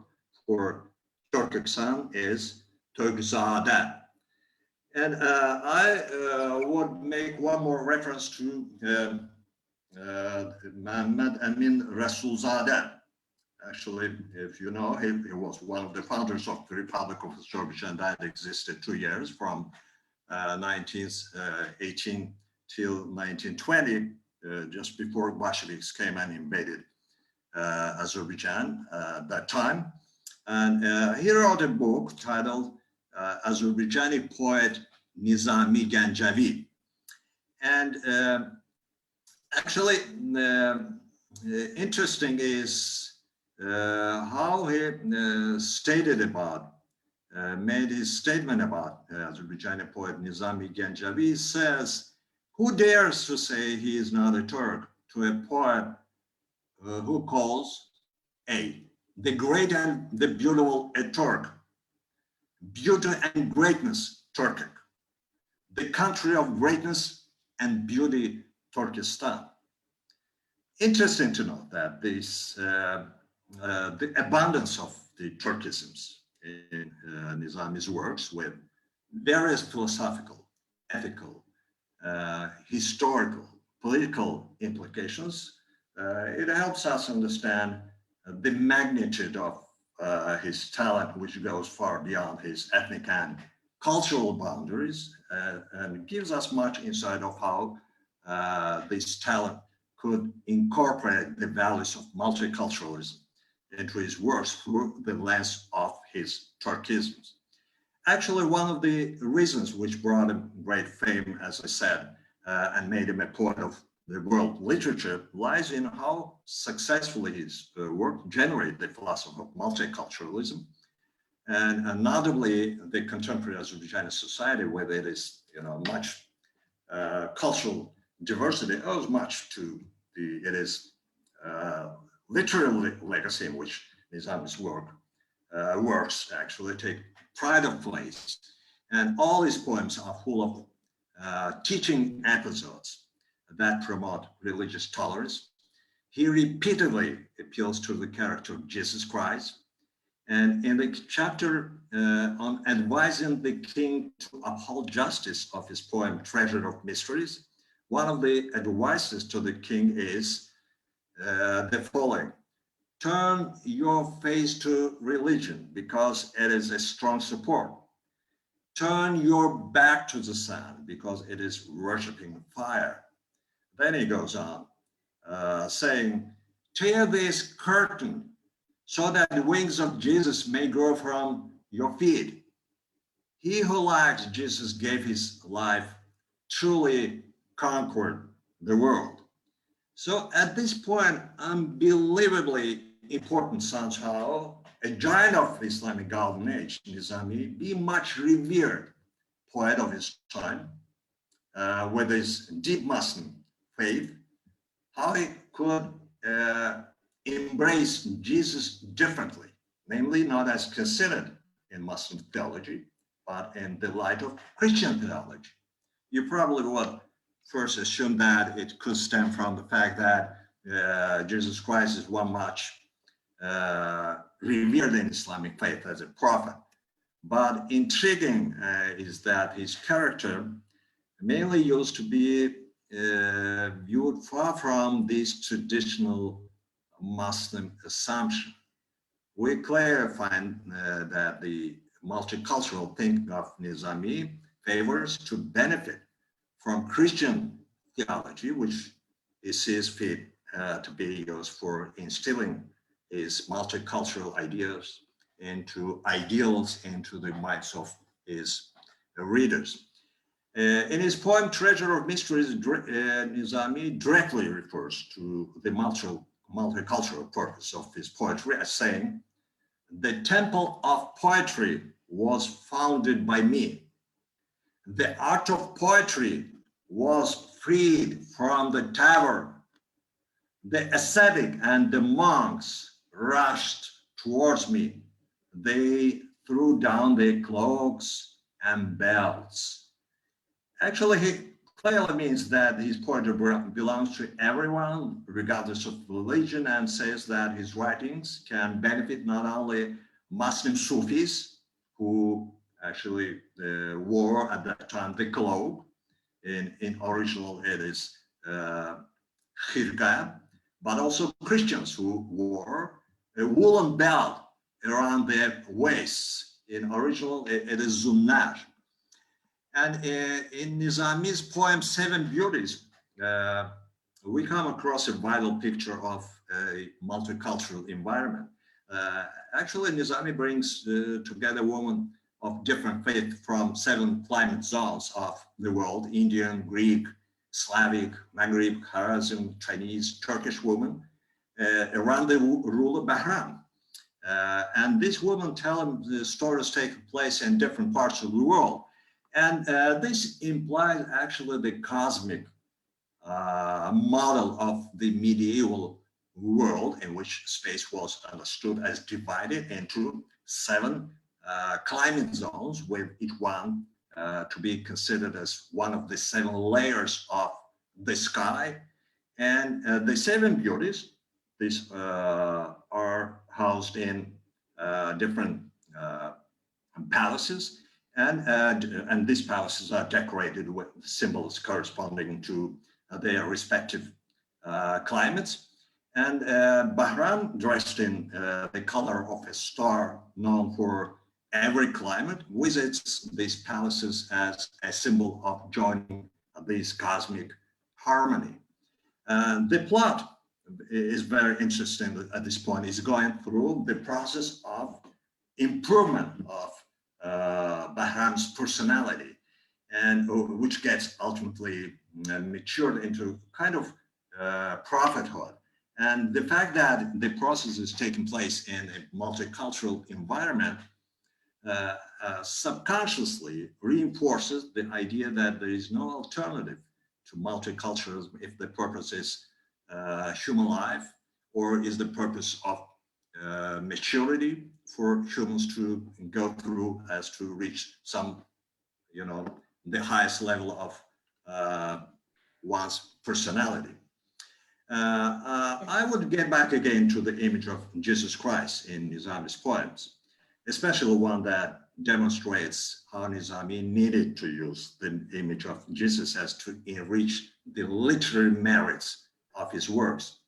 for Turkic son is Turkzade. And I would make one more reference to Mehmed Emin Resulzade. Actually, if you know, he was one of the founders of the Republic of Azerbaijan that existed 2 years from 1918 till 1920, just before Bolsheviks came and invaded Azerbaijan at that time. And he wrote a book titled Azerbaijani Poet Nizami Ganjavi. And actually, interesting is how he made his statement about Azerbaijani poet Nizami Ganjavi. He says, "Who dares to say he is not a Turk to a poet who calls the great and the beautiful a Turk, beauty and greatness Turkic, the country of greatness and beauty Turkestan." Interesting to note that this the abundance of the Turkisms in Nizami's works, with various philosophical, ethical, historical, political implications, it helps us understand the magnitude of his talent, which goes far beyond his ethnic and cultural boundaries, and gives us much insight of how this talent could incorporate the values of multiculturalism into his works through the lens of his Turkisms. Actually, one of the reasons which brought him great fame, as I said, and made him a poet of the world literature, lies in how successfully his work generated the philosophy of multiculturalism, and notably the contemporary Azerbaijani society, where there is, much cultural diversity, owes much to it is literary legacy in which Nizami's work works actually take pride of place. And all his poems are full of teaching episodes that promote religious tolerance. He repeatedly appeals to the character of Jesus Christ. And in the chapter on advising the king to uphold justice of his poem, Treasure of Mysteries, one of the advices to the king is the following: turn your face to religion because it is a strong support. Turn your back to the sun because it is worshiping fire. Then he goes on saying, tear this curtain so that the wings of Jesus may grow from your feet. He who likes Jesus gave his life, truly conquered the world. So at this point, unbelievably important somehow, a giant of Islamic golden age, Nizami, be much revered poet of his time, with his deep Muslim faith, how he could embrace Jesus differently, namely not as considered in Muslim theology, but in the light of Christian theology. You probably would first assume that it could stem from the fact that Jesus Christ is one much revered in Islamic faith as a prophet. But intriguing is that his character mainly used to be viewed far from this traditional Muslim assumption. We clarify that the multicultural thinking of Nizami favors to benefit from Christian theology, which he sees fit to be used for instilling his multicultural ideas into ideals into the minds of his readers. In his poem, Treasure of Mysteries, Nizami directly refers to the multicultural purpose of his poetry as saying, the temple of poetry was founded by me. The art of poetry was freed from the tower. The ascetic and the monks rushed towards me. They threw down their cloaks and belts. Actually, he clearly means that his poetry belongs to everyone, regardless of religion, and says that his writings can benefit not only Muslim Sufis, who actually wore at that time the cloak. In original, it is khirka, but also Christians who wore a woolen belt around their waists. In original, it is zunnar. And in Nizami's poem, Seven Beauties, we come across a vital picture of a multicultural environment. Actually, Nizami brings together women of different faith from 7 climate zones of the world: Indian, Greek, Slavic, Maghreb, Kharazm, Chinese, Turkish women around the rule of Bahrain. And these women tell him the stories taking place in different parts of the world. And this implies actually the cosmic model of the medieval world, in which space was understood as divided into 7 climate zones, with each one to be considered as one of the 7 layers of the sky. And the 7 beauties, these are housed in different palaces. And these palaces are decorated with symbols corresponding to their respective climates. And Bahrain, dressed in the color of a star known for every climate, visits these palaces as a symbol of joining this cosmic harmony. The plot is very interesting at this point. It's going through the process of improvement of Bahrain's personality, and which gets ultimately matured into kind of prophethood. And the fact that the process is taking place in a multicultural environment subconsciously reinforces the idea that there is no alternative to multiculturalism if the purpose is human life, or is the purpose of maturity for humans to go through as to reach some, the highest level of one's personality. I would get back again to the image of Jesus Christ in Nizami's poems, especially one that demonstrates how Nizami needed to use the image of Jesus as to enrich the literary merits of his works.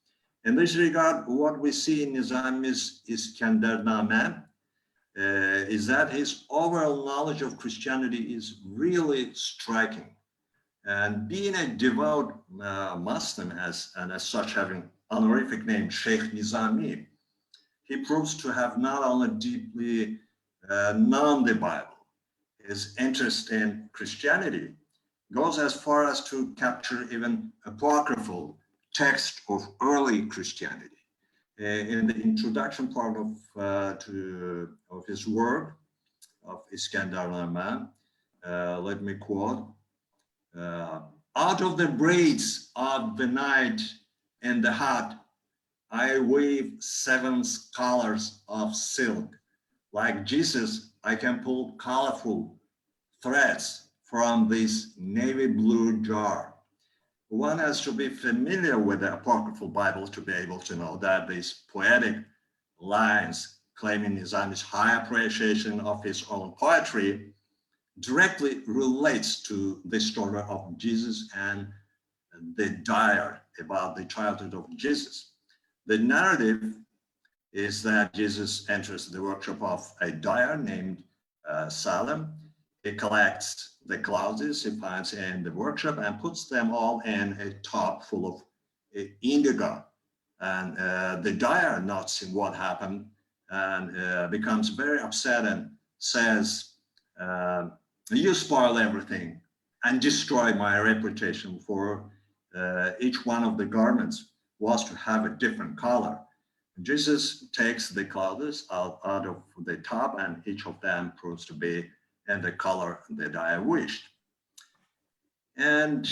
In this regard, what we see in Nizami's Isgandarova is that his overall knowledge of Christianity is really striking. And being a devout Muslim and as such having honorific name Sheikh Nizami, he proves to have not only deeply known the Bible, his interest in Christianity goes as far as to capture even apocryphal text of early Christianity. In the introduction part of his work of Isgandarova, let me quote, out of the braids of the night and the heart, I weave 7 colors of silk. Like Jesus, I can pull colorful threads from this navy blue jar. One has to be familiar with the apocryphal Bible to be able to know that these poetic lines claiming Nizami's high appreciation of his own poetry directly relates to the story of Jesus and the diary about the childhood of Jesus. The narrative is that Jesus enters the workshop of a dyer named Salem. He collects the clothes he finds in the workshop and puts them all in a tub full of indigo. And the dyer notes what happened and becomes very upset and says, you spoil everything and destroy my reputation, for each one of the garments was to have a different color. Jesus takes the clothes out of the tub and each of them proves to be in the color that I wished. And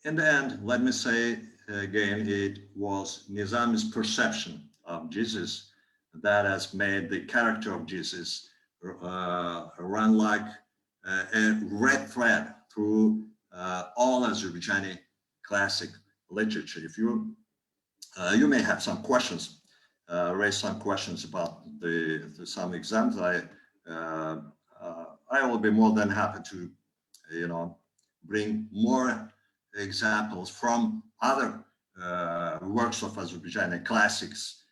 in the end, let me say again, it was Nizami's perception of Jesus that has made the character of Jesus run like a red thread through all Azerbaijani classic literature. If you may have some questions, raise some questions about some exams. I will be more than happy to, bring more examples from other works of Azerbaijani classics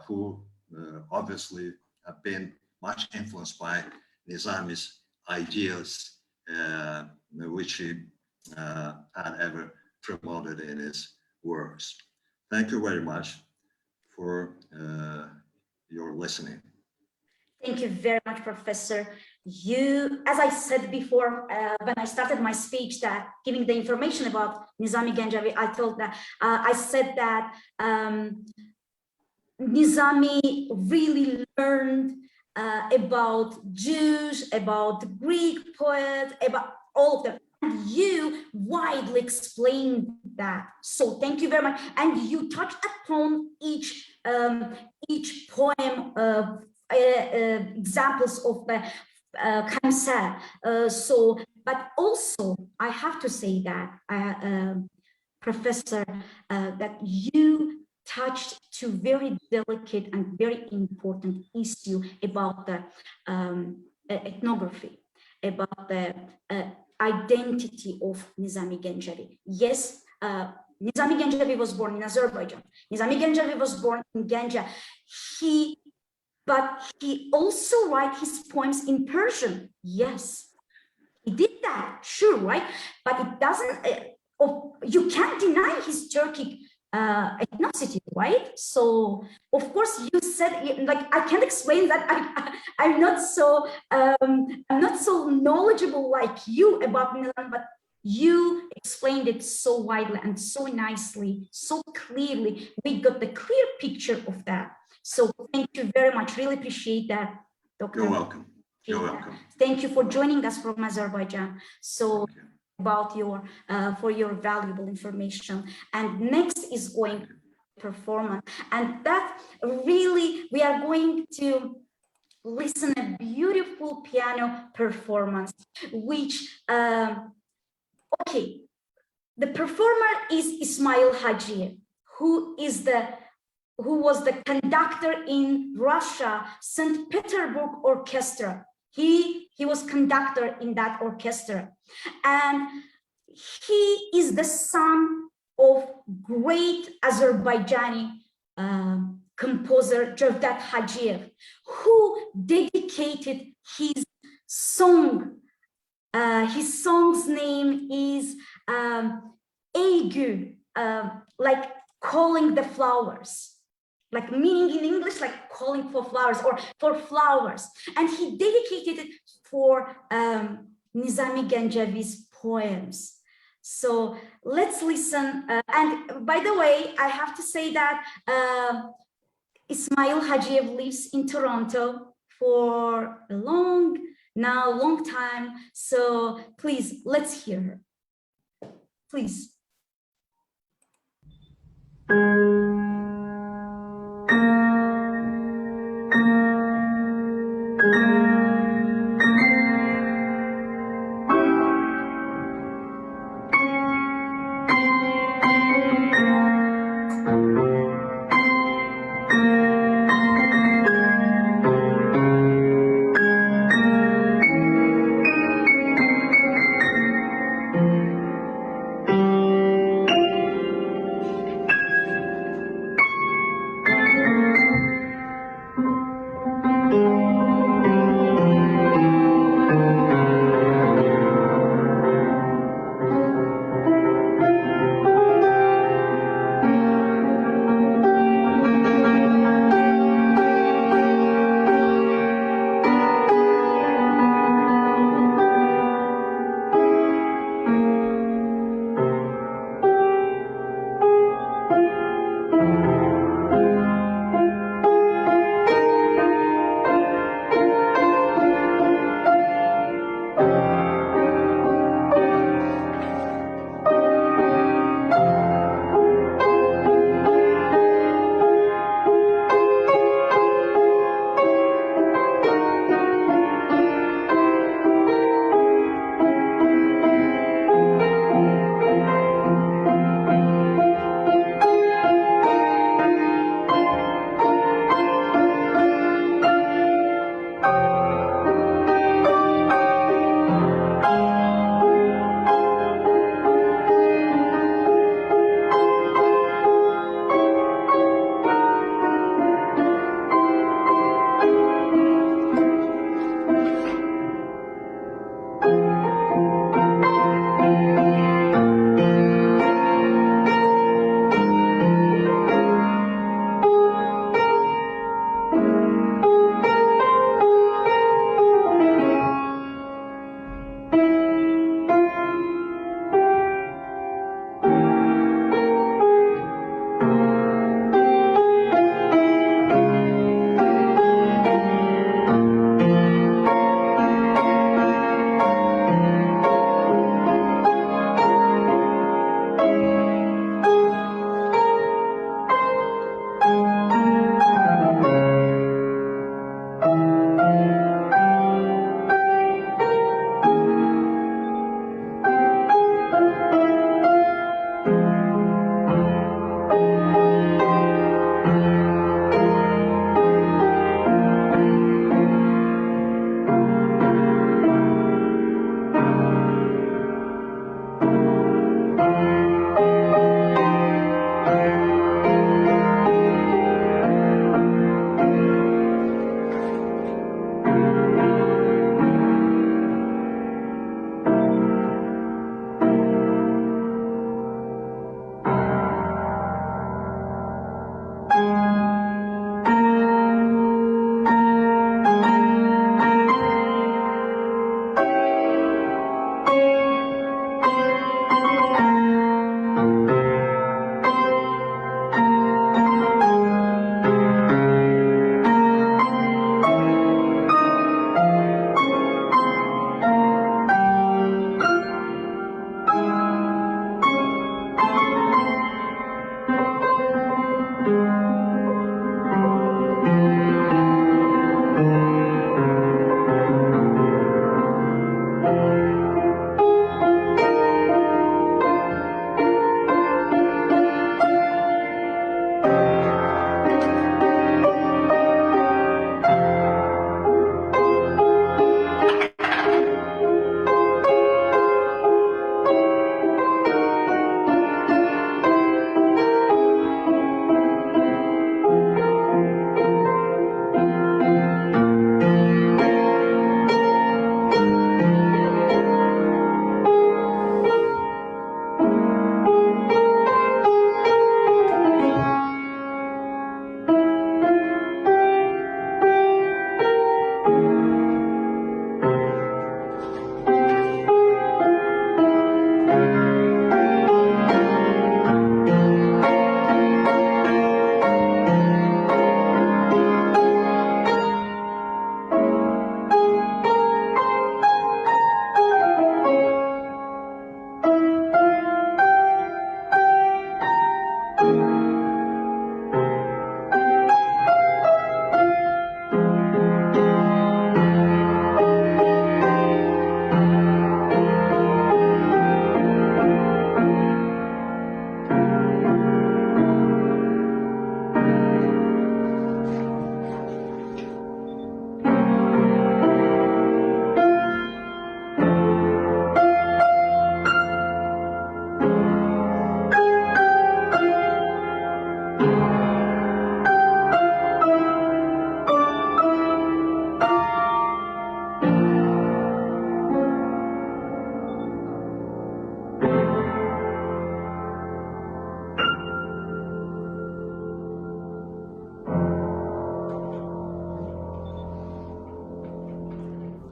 who obviously have been much influenced by Nizami's ideas, which he had ever promoted in his works. Thank you very much for your listening. Thank you very much, Professor. You, as I said before, when I started my speech, that giving the information about Nizami Ganjavi, I told that I said that Nizami really learned about Jews, about Greek poets, about all of them. And you widely explained that. So thank you very much. And you touched upon each poem examples of the Khamsa. But also I have to say that, Professor, that you touched to very delicate and very important issue about the ethnography, about the identity of Nizami Ganjavi. Yes, Nizami Ganjavi was born in Azerbaijan. Nizami Ganjavi was born in Ganja. But he also writes his poems in Persian. Yes, he did that, sure, right? But it doesn't, you can't deny his Turkic ethnicity, right? So of course you said, like, I can't explain that. I'm not so knowledgeable like you about Milan, but you explained it so widely and so nicely, so clearly. We got the clear picture of that. So thank you very much. Really appreciate that, Doctor. You're welcome. You're welcome. Thank you for joining us from Azerbaijan. So about for your valuable information. And next is going performance. And that really, we are going to listen a beautiful piano performance, which, okay, the performer is Ismayil Hajiyev, who was the conductor in Russia, St. Petersburg Orchestra. He was conductor in that orchestra. And he is the son of great Azerbaijani composer Cevdet Hajiyev, who dedicated his song. His song's name is Eygü, like calling the flowers, like meaning in English, like calling for flowers or for flowers. And he dedicated it for Nizami Ganjavi's poems. So let's listen. And by the way, I have to say that Ismayil Hajiyev lives in Toronto for a long time. So please, let's hear her. Please.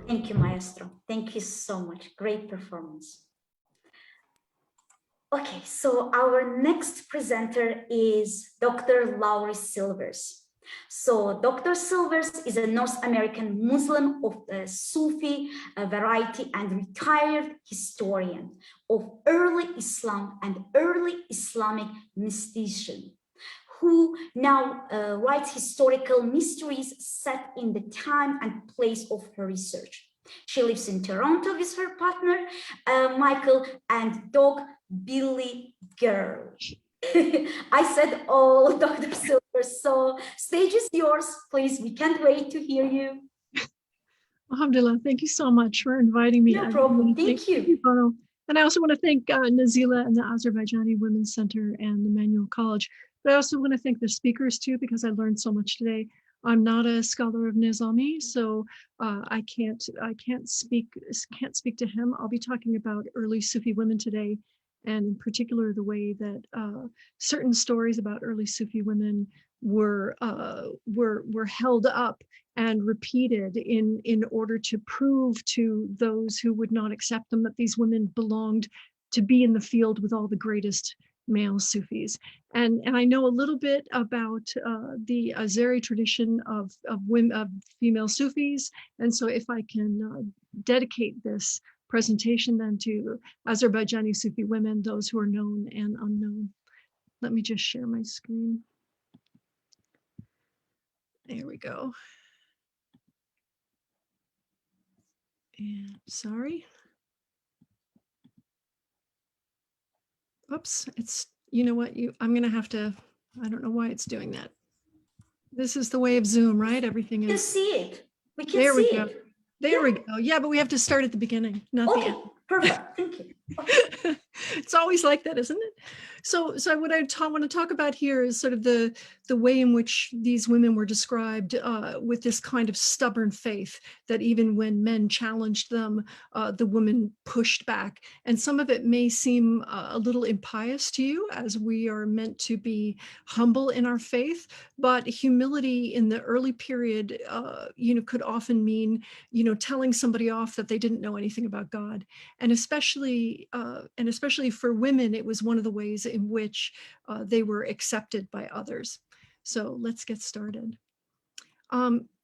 Thank you, Maestro. Thank you so much. Great performance. Okay, so our next presenter is Dr. Laury Silvers. So Dr. Silvers is a North American Muslim of the Sufi variety and retired historian of early Islam and early Islamic mysticism, who now writes historical mysteries set in the time and place of her research. She lives in Toronto with her partner, Michael, and dog, Billy Girl. I said all, Dr. Silvers, so stage is yours, please. We can't wait to hear you. Alhamdulillah, thank you so much for inviting me. No problem, thank you. Bono. And I also want to thank Nazila and the Azerbaijani Women's Center and Emmanuel College. But I also want to thank the speakers too, because I learned so much today. I'm not a scholar of Nizami, so I can't speak to him. I'll be talking about early Sufi women today, and in particular the way that certain stories about early Sufi women were held up and repeated in order to prove to those who would not accept them that these women belonged to be in the field with all the greatest male Sufis. And I know a little bit about the Azeri tradition of female Sufis. And so if I can dedicate this presentation then to Azerbaijani Sufi women, those who are known and unknown. Let me just share my screen. There we go. And sorry. Oops, it's, you know what, I'm gonna have to, I don't know why it's doing that. This is the way of Zoom, right? Everything is. We can see it. We can there see we go. it. There we go. Yeah, but we have to start at the beginning, not the end. Perfect. Thank you. Okay. It's always like that, isn't it? So what I want to talk about here is sort of the way in which these women were described with this kind of stubborn faith that even when men challenged them, the women pushed back. And some of it may seem a little impious to you, as we are meant to be humble in our faith, but humility in the early period, could often mean, telling somebody off that they didn't know anything about God. And especially for women, it was one of the ways in which they were accepted by others. So let's get started.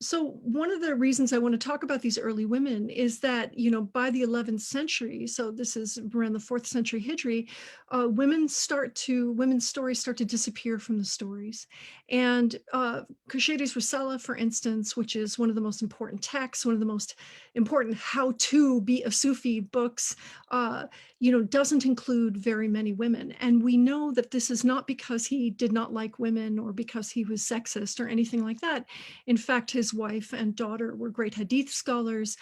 So one of the reasons I want to talk about these early women is that, by the 11th century, so this is around the 4th century Hijri, women's stories start to disappear from the stories. And Qushayri's Risala, for instance, which is one of the most important texts, one of the most important how to be a Sufi books, doesn't include very many women. And we know that this is not because he did not like women or because he was sexist or anything like that. In fact, his wife and daughter were great hadith scholars.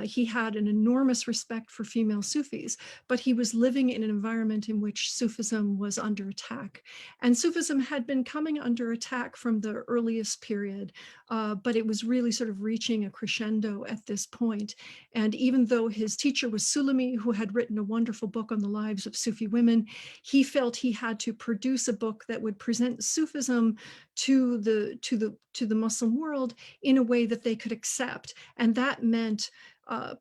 He had an enormous respect for female Sufis, but he was living in an environment in which Sufism was under attack. And Sufism had been coming under attack from the earliest period, but it was really sort of reaching a crescendo at this point. And even though his teacher was Sulami, who had written a wonderful book on the lives of Sufi women, he felt he had to produce a book that would present Sufism to the Muslim world in a way that they could accept. And that meant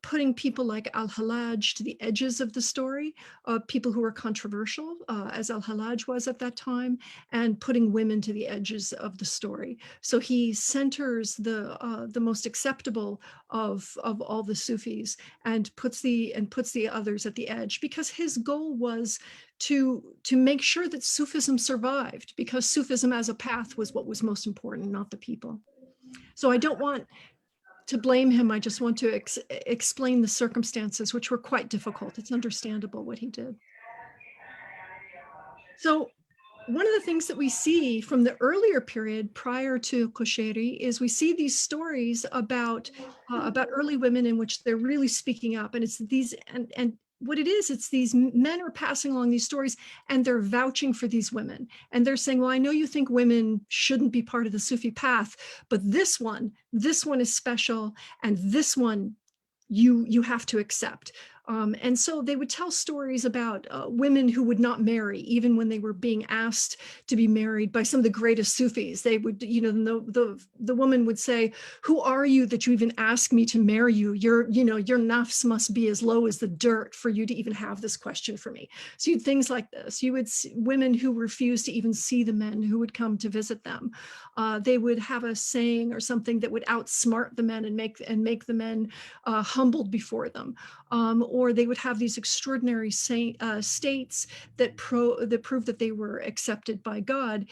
putting people like Al-Hallaj to the edges of the story, people who were controversial, as Al-Hallaj was at that time, and putting women to the edges of the story. So he centers the most acceptable of all the Sufis and puts the others at the edge, because his goal was to make sure that Sufism survived, because Sufism as a path was what was most important, not the people. So I don't want to blame him. I just want to explain the circumstances, which were quite difficult. It's understandable what he did. So one of the things that we see from the earlier period prior to Qushayri is we see these stories about early women in which they're really speaking up, and it's these and what it is, it's these men are passing along these stories and they're vouching for these women. And they're saying, well, I know you think women shouldn't be part of the Sufi path, but this one is special. And this one you have to accept. And so they would tell stories about women who would not marry, even when they were being asked to be married by some of the greatest Sufis. They would, you know, the woman would say, "Who are you that you even ask me to marry you? Your nafs must be as low as the dirt for you to even have this question for me." So you'd things like this. You would see women who refused to even see the men who would come to visit them. They would have a saying or something that would outsmart the men and make the men humbled before them. Or they would have these extraordinary states that prove that they were accepted by God,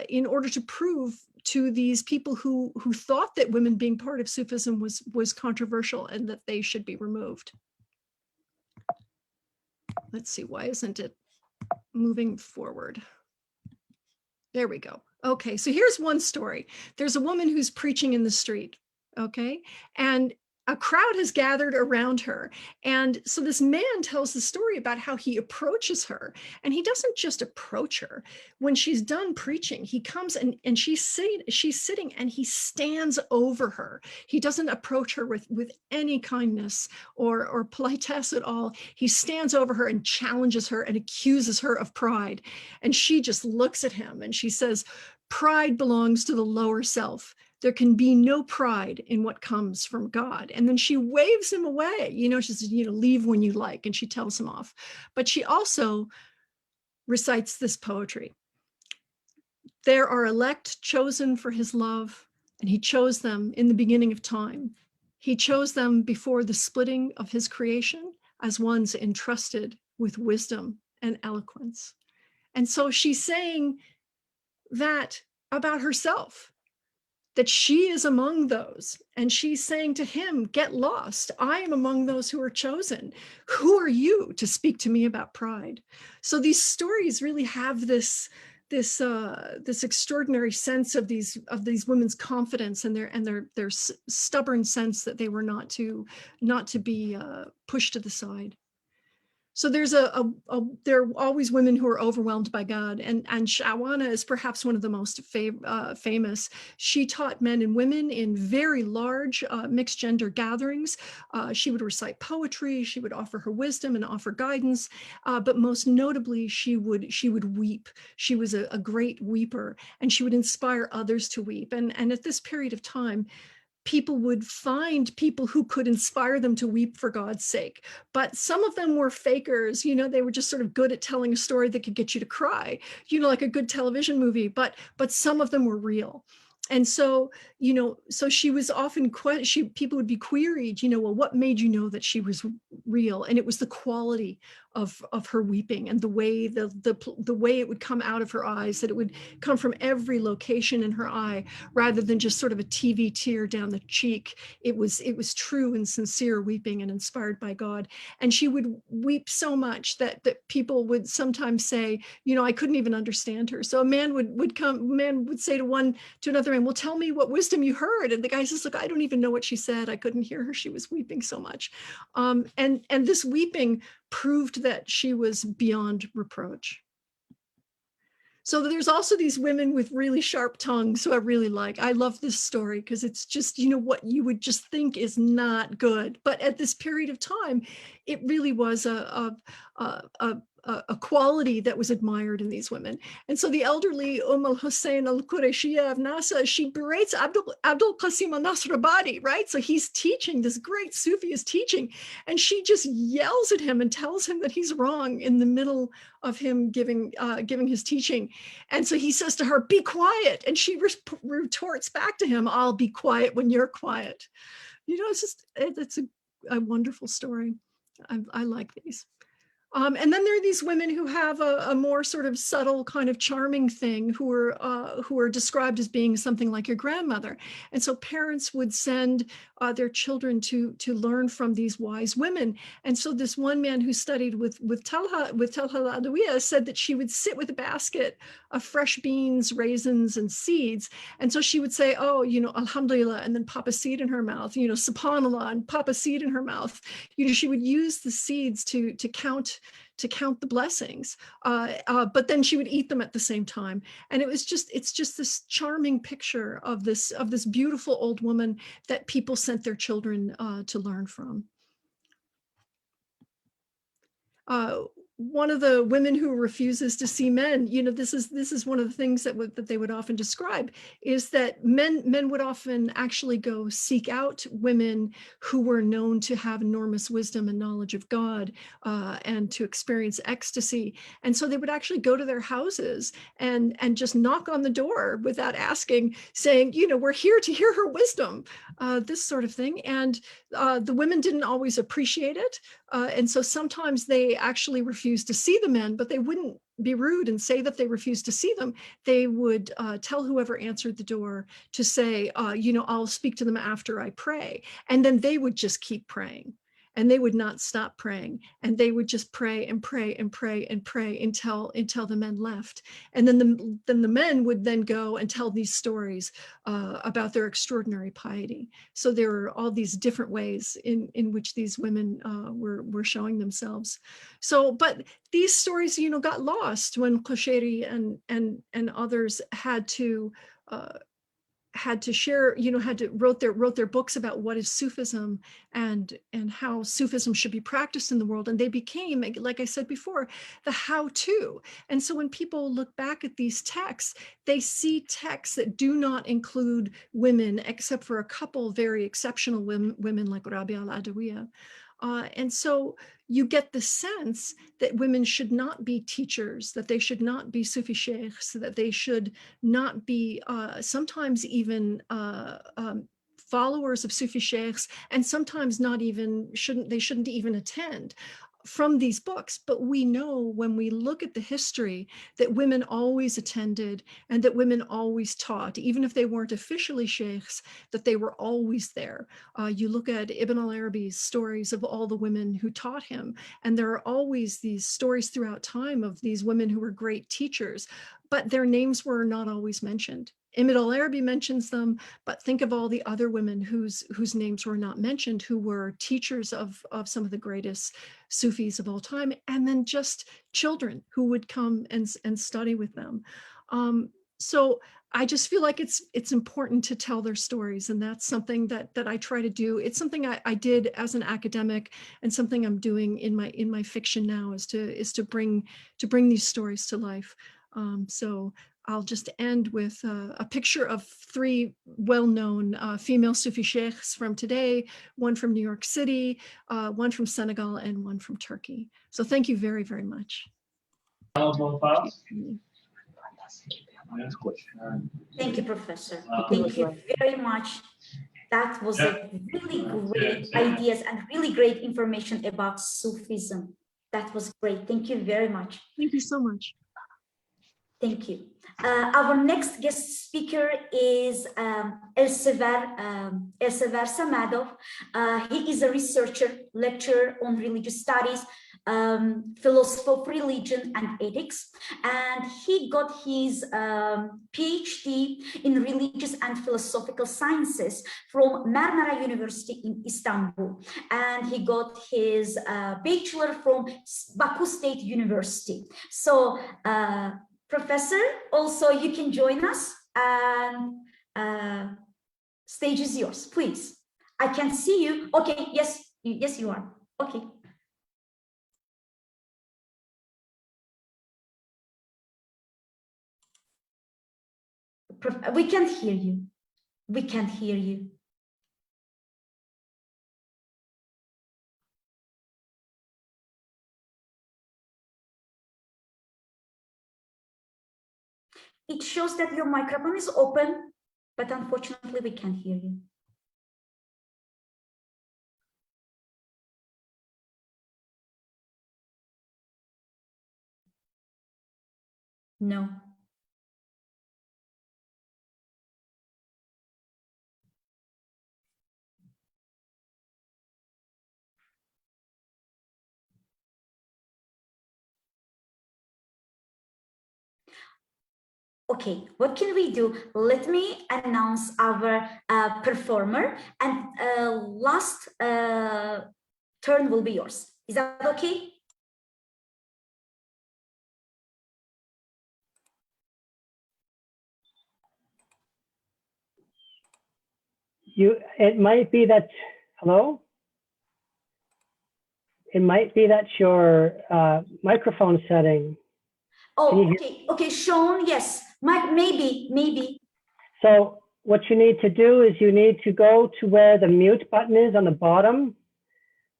in order to prove to these people who thought that women being part of Sufism was controversial and that they should be removed. Let's see, why isn't it moving forward? There we go. Okay, so here's one story. There's a woman who's preaching in the street, okay? And a crowd has gathered around her. And so this man tells the story about how he approaches her. And he doesn't just approach her. When she's done preaching, he comes and she's sitting and he stands over her. He doesn't approach her with any kindness or politesse at all. He stands over her and challenges her and accuses her of pride. And she just looks at him and she says, "Pride belongs to the lower self. There can be no pride in what comes from God." And then she waves him away. You know, she says, "You know, leave when you like," and she tells him off. But she also recites this poetry. "There are elect chosen for his love, and he chose them in the beginning of time. He chose them before the splitting of his creation as ones entrusted with wisdom and eloquence." And so she's saying that about herself, that she is among those. And she's saying to him, "Get lost. I am among those who are chosen. Who are you to speak to me about pride?" So these stories really have this extraordinary sense of these women's confidence and their stubborn sense that they were not to be pushed to the side. So there are always women who are overwhelmed by God, and Shawana is perhaps one of the most famous. She taught men and women in very large mixed gender gatherings. She would recite poetry. She would offer her wisdom and offer guidance, but most notably, she would weep. She was a great weeper, and she would inspire others to weep. And at this period of time, people would find people who could inspire them to weep for God's sake. But some of them were fakers, you know, they were just sort of good at telling a story that could get you to cry, you know, like a good television movie, but some of them were real. And so, you know, so she was often, people would be queried, you know, well, what made you know that she was real? And it was the quality of her weeping and the way the way it would come out of her eyes, that it would come from every location in her eye, rather than just sort of a TV tear down the cheek. It was true and sincere weeping and inspired by God. And she would weep so much that people would sometimes say, you know, I couldn't even understand her. So a man would say to another man, "Well, tell me what wisdom you heard." And the guy says, "Look, I don't even know what she said. I couldn't hear her. She was weeping so much." And this weeping proved that she was beyond reproach. So there's also these women with really sharp tongues who I really like. I love this story because it's just, you know, what you would just think is not good. But at this period of time, it really was a quality that was admired in these women. And so the elderly al-Hussein al-Qurayshiya of Nasa, she berates Abdul Qasim al-Nasrabadi, right? So he's teaching, this great Sufi is teaching, and she just yells at him and tells him that he's wrong in the middle of him giving his teaching. And so he says to her, "Be quiet." And she retorts back to him, "I'll be quiet when you're quiet." You know, it's a wonderful story. I like these. And then there are these women who have a more sort of subtle kind of charming thing, who are described as being something like your grandmother. And so parents would send their children to learn from these wise women. And so this one man who studied with Talha al-Adawiya said that she would sit with a basket of fresh beans, raisins, and seeds. And so she would say, "Oh, you know, Alhamdulillah," and then pop a seed in her mouth, you know, Subhanallah, and pop a seed in her mouth. You know, she would use the seeds to count the blessings, but then she would eat them at the same time. And it's just this charming picture of this beautiful old woman that people sent their children to learn from. one of the women who refuses to see men, this is one of the things that they would often describe, is that men would often actually go seek out women who were known to have enormous wisdom and knowledge of God, and to experience ecstasy. And so they would actually go to their houses and just knock on the door without asking, saying, we're here to hear her wisdom, this sort of thing. And the women didn't always appreciate it. And so sometimes they actually refused to see the men, but they wouldn't be rude and say that they refused to see them. They would tell whoever answered the door to say, I'll speak to them after I pray. And then they would just keep praying. And they would not stop praying, and they would just pray and pray and pray and pray until the men left. And then the men would then go and tell these stories about their extraordinary piety. So there are all these different ways in which these women were showing themselves. So, but these stories, got lost when Qushayri and others had to share, wrote their books about what is Sufism and how Sufism should be practiced in the world. And they became, like I said before, the how-to. And so when people look back at these texts, they see texts that do not include women, except for a couple very exceptional women like Rabia al-Adawiya. And so you get the sense that women should not be teachers, that they should not be Sufi sheikhs, that they should not be sometimes even followers of Sufi sheikhs, and sometimes they shouldn't even attend from these books. But we know when we look at the history that women always attended and that women always taught, even if they weren't officially sheikhs, that they were always there. You look at Ibn al-Arabi's stories of all the women who taught him, and there are always these stories throughout time of these women who were great teachers, but their names were not always mentioned. Ibn al-Arabi mentions them, but think of all the other women whose names were not mentioned, who were teachers of some of the greatest Sufis of all time, and then just children who would come and study with them. So I just feel like it's important to tell their stories, and that's something that I try to do. It's something I did as an academic, and something I'm doing in my fiction now is to bring these stories to life. So I'll just end with a picture of three well-known female Sufi sheikhs from today, one from New York City, one from Senegal, and one from Turkey. So thank you very, very much. Thank you, Professor. Thank you very much. That was a really great ideas and really great information about Sufism. That was great. Thank you very much. Thank you so much. Thank you. Our next guest speaker is Elsever Samedov. He is a researcher, lecturer on religious studies, philosophy of religion and ethics, and he got his PhD in religious and philosophical sciences from Marmara University in Istanbul, and he got his bachelor from Baku State University. So Professor, also you can join us, and stage is yours, please. I can see you. Okay, yes, you are. Okay. We can't hear you. We can't hear you. It shows that your microphone is open, but unfortunately we can't hear you. No. Okay, what can we do? Let me announce our performer, and last turn will be yours. Is that okay? It might be that, hello? it might be that your microphone setting. Oh, okay, okay, Sean, yes, maybe. So what you need to do is you need to go to where the mute button is on the bottom.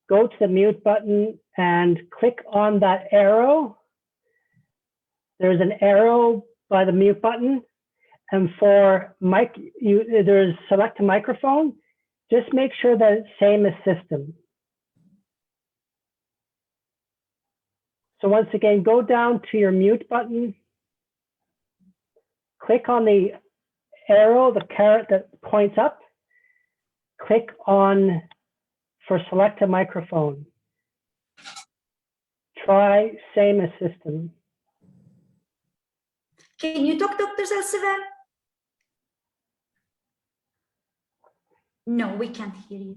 Go to the mute button and click on that arrow. There's an arrow by the mute button. And for mic, there's select a microphone. Just make sure that it's same as system. So once again, go down to your mute button. Click on the arrow, the caret that points up. Click on for select a microphone. Try same as system. Can you talk, Dr. Elsever? No, we can't hear you.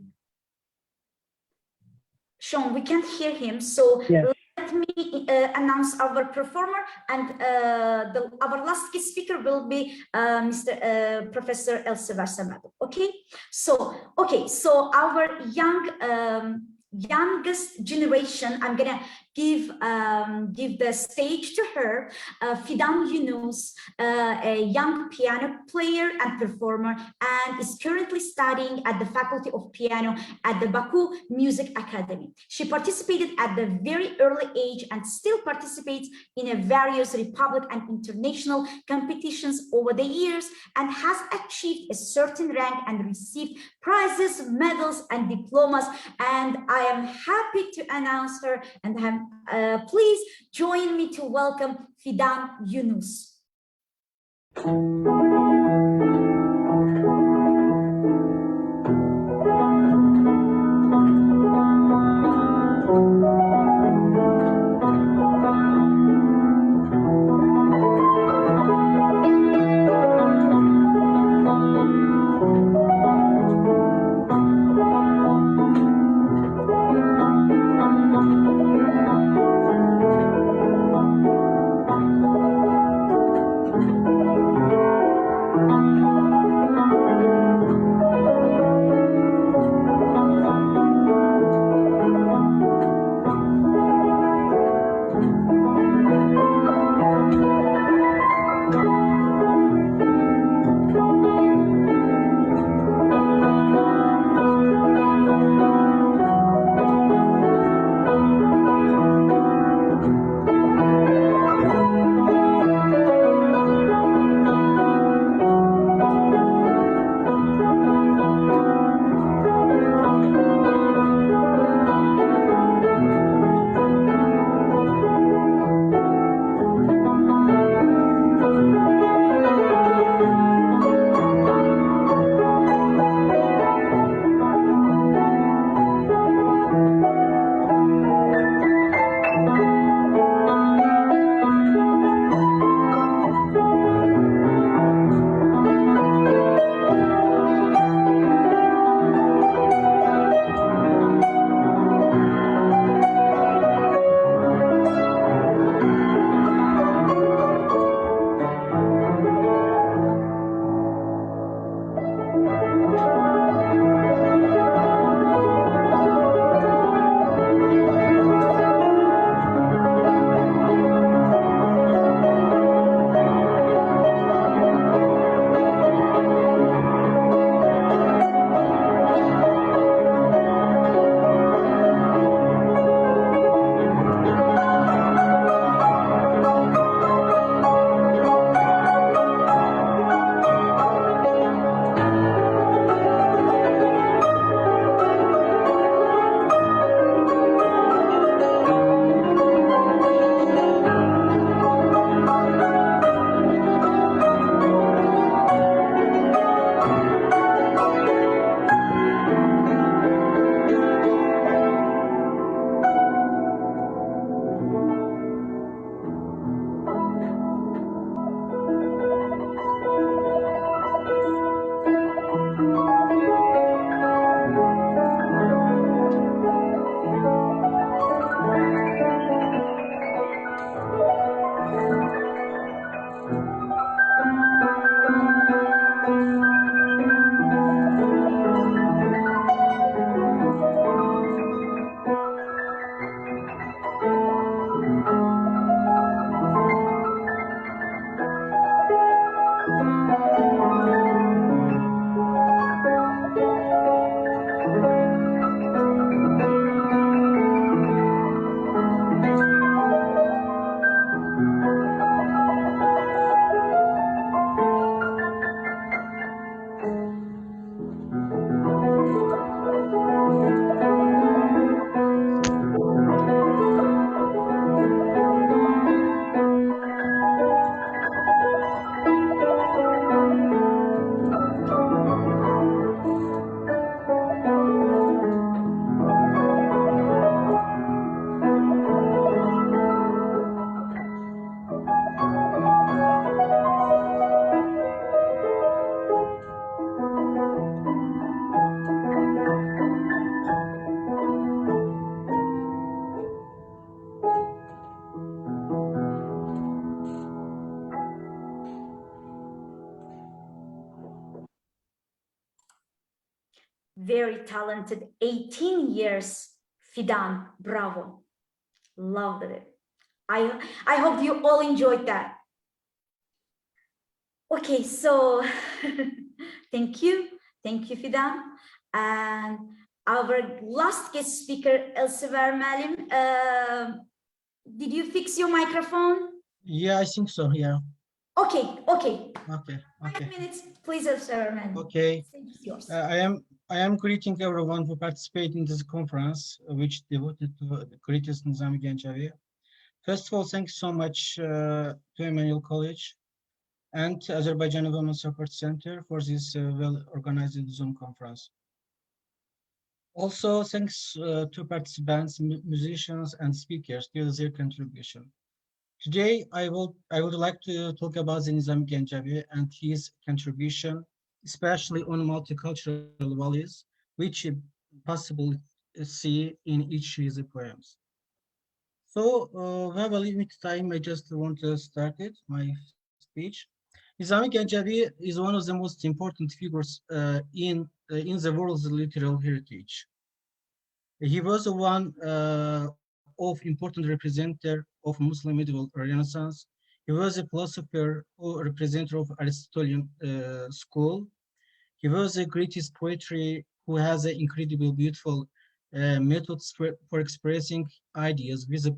Sean, we can't hear him, so yes. Let me announce our performer, and our last guest speaker will be Professor Elsever Samedov. Okay, so our youngest generation, I'm gonna give the stage to her, Fidan Yunus, a young piano player and performer, and is currently studying at the Faculty of Piano at the Baku Music Academy. She participated at the very early age and still participates in various republic and international competitions over the years, and has achieved a certain rank and received prizes, medals, and diplomas. And I am happy to announce her, and please join me to welcome Fidan Yunus. very talented 18 years, Fidan. Bravo. Loved it. I hope you all enjoyed that. Okay, so thank you. Thank you, Fidan. And our last guest speaker, Elsever Malim. Did you fix your microphone? Yeah, I think so. Yeah. Okay, okay. Okay. 5 minutes, please, Elsever Malim. Okay. Stage is yours. I am greeting everyone who participated in this conference, which devoted to the greatest Nizami Ganjavi. First of all, thanks so much to Emmanuel College and Azerbaijani Women's Support Center for this well-organized Zoom conference. Also, thanks to participants, musicians, and speakers for their contribution. Today, I would like to talk about the Nizami Ganjavi and his contribution, especially on multicultural values, which you possibly see in each of his poems. So, we have a limited time. I just want to start my speech. Nizami Ganjavi is one of the most important figures in the world's literary heritage. He was one of important representative of Muslim medieval Renaissance. He was a philosopher or representative of Aristotelian school. He was the greatest poetry who has an incredible, beautiful methods for expressing ideas with a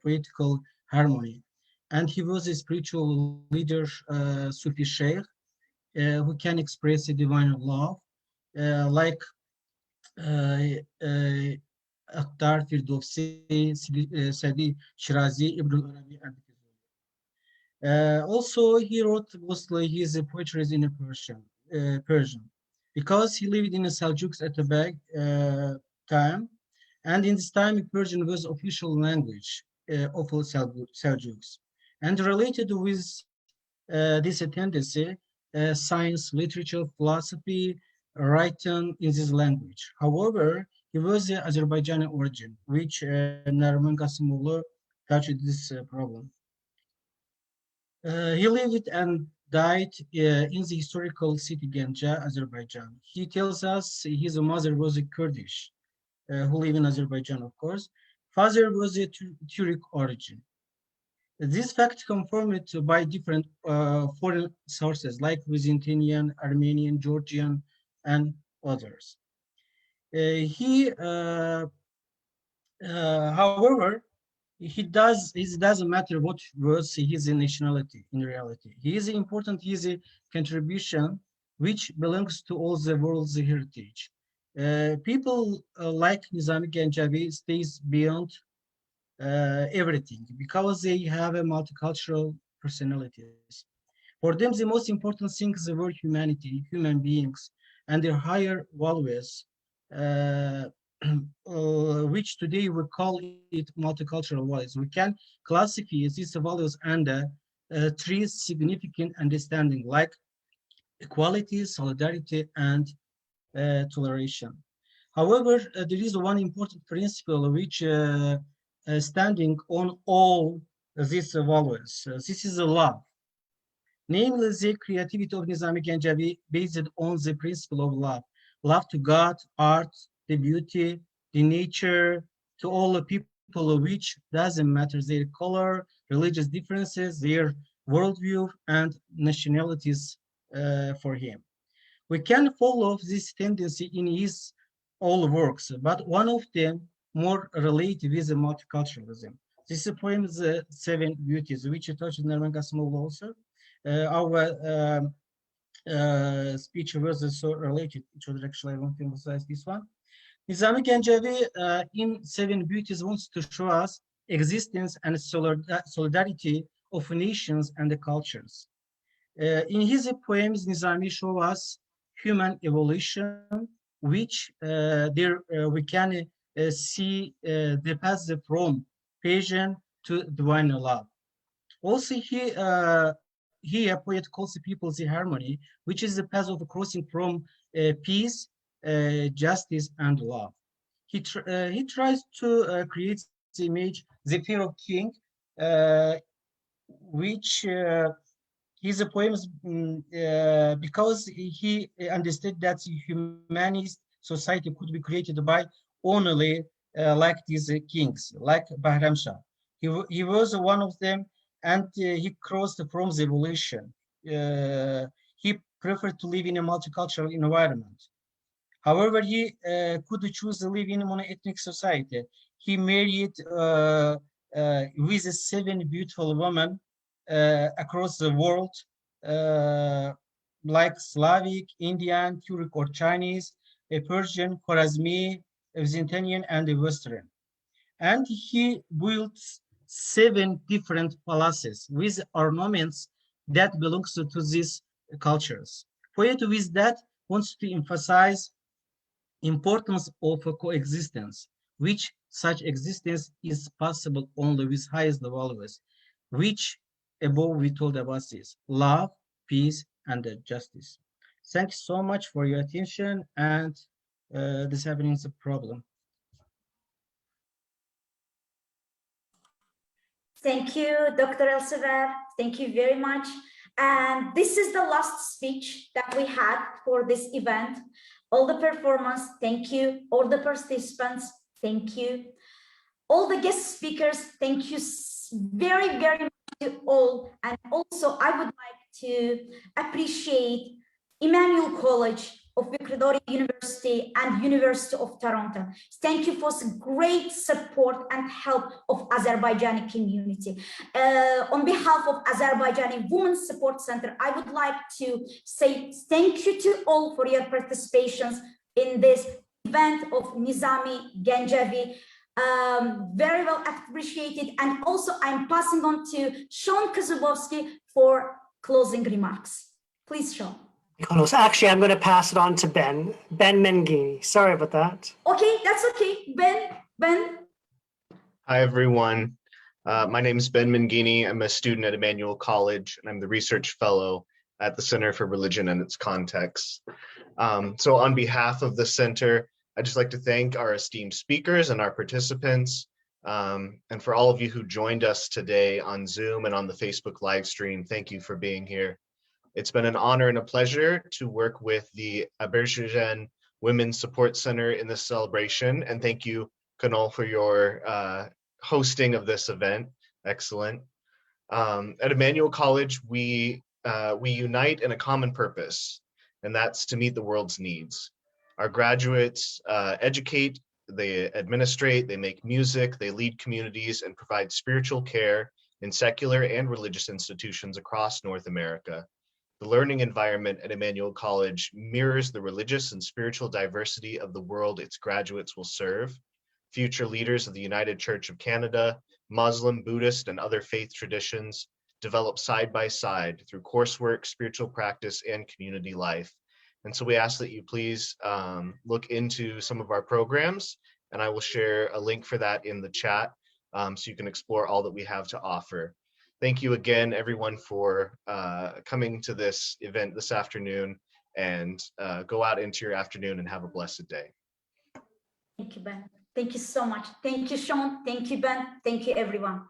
poetical harmony. And he was a spiritual leader, Sufi Sheikh, who can express a divine love, like Akhtar, Firdowsi, Sadi, Shirazi, Ibn Arabi, and also, he wrote mostly his poetry in Persian, because he lived in the Seljuks at the back time, and in this time, Persian was official language of all Seljuks, and related with this tendency, science, literature, philosophy, written in this language. However, he was the Azerbaijani origin, which Nariman Gasimoglu touched this problem. He lived and died in the historical city Ganja, Azerbaijan. He tells us his mother was a Kurdish, who live in Azerbaijan, of course. Father was a Turkic origin. This fact confirmed by different foreign sources like Byzantine, Armenian, Georgian, and others. However, it doesn't matter what was his nationality in reality. He is important, his contribution, which belongs to all the world's heritage. People like Nizami Ganjavi stays beyond everything because they have a multicultural personalities. For them, the most important things were humanity, human beings, and their higher values, which today we call it multicultural values. We can classify these values under three significant understanding, like equality, solidarity, and toleration. However, there is one important principle which standing on all these values. This is love. Namely, the creativity of Nizami Ganjavi based on the principle of love. Love to God, art, the beauty, the nature, to all the people, which doesn't matter their color, religious differences, their worldview, and nationalities for him. We can follow this tendency in his all works, but one of them more related with multiculturalism. This poem is Seven Beauties, which touched Nariman Gasimoglu also. Our speech was so related to each other. Actually, I want to emphasize this one. Nizami Ganjavi in Seven Beauties wants to show us existence and solidarity of nations and the cultures. In his poems, Nizami shows us human evolution, which we can see the path from pagan to divine love. Also, he a poet calls people the harmony, which is the path of crossing from peace, justice, and love. He tries to create the image, the fear of king, which his poems because he understood that humanist society could be created by only like these kings, like Bahram Shah. He was one of them, and he crossed from the evolution. He preferred to live in a multicultural environment. However, he could choose to live in a monoethnic society. He married with 7 beautiful women across the world, like Slavic, Indian, Turkic or Chinese, Persian, Khwarezmi, Byzantine, and Western. And he built 7 different palaces with ornaments that belongs to these cultures. Poet with that wants to emphasize importance of a coexistence, which such existence is possible only with highest values, which above we told about is love, peace, and justice. Thanks so much for your attention, and this happening is a problem. Thank you, Dr. Elsever. Thank you very much. And this is the last speech that we had for this event. All the performance, thank you. All the participants, thank you. All the guest speakers, thank you very, very much to all. And also, I would like to appreciate Emmanuel College of Victoria University and University of Toronto. Thank you for great support and help of Azerbaijani community. On behalf of Azerbaijani Women's Support Center, I would like to say thank you to all for your participations in this event of Nizami Ganjavi. Very well appreciated. And also I'm passing on to Sean Kazubowski for closing remarks. Please, Sean. Actually, I'm going to pass it on to Ben Mengini. Sorry about that. Okay, that's okay. Ben. Hi, everyone. My name is Ben Mengini. I'm a student at Emmanuel College, and I'm the research fellow at the Center for Religion and its Contexts. So on behalf of the center, I'd just like to thank our esteemed speakers and our participants, and for all of you who joined us today on Zoom and on the Facebook live stream. Thank you for being here. It's been an honor and a pleasure to work with the Azerbaijan Women's Support Center in this celebration. And thank you, Kanal, for your hosting of this event. Excellent. At Emmanuel College, we unite in a common purpose, and that's to meet the world's needs. Our graduates educate, they administrate, they make music, they lead communities, and provide spiritual care in secular and religious institutions across North America. The learning environment at Emmanuel College mirrors the religious and spiritual diversity of the world its graduates will serve. Future leaders of the United Church of Canada, Muslim, Buddhist, and other faith traditions develop side by side through coursework, spiritual practice, and community life. And so we ask that you please look into some of our programs, and I will share a link for that in the chat so you can explore all that we have to offer. Thank you again, everyone, for coming to this event this afternoon, and go out into your afternoon and have a blessed day. Thank you, Ben. Thank you so much. Thank you, Sean. Thank you, Ben. Thank you, everyone.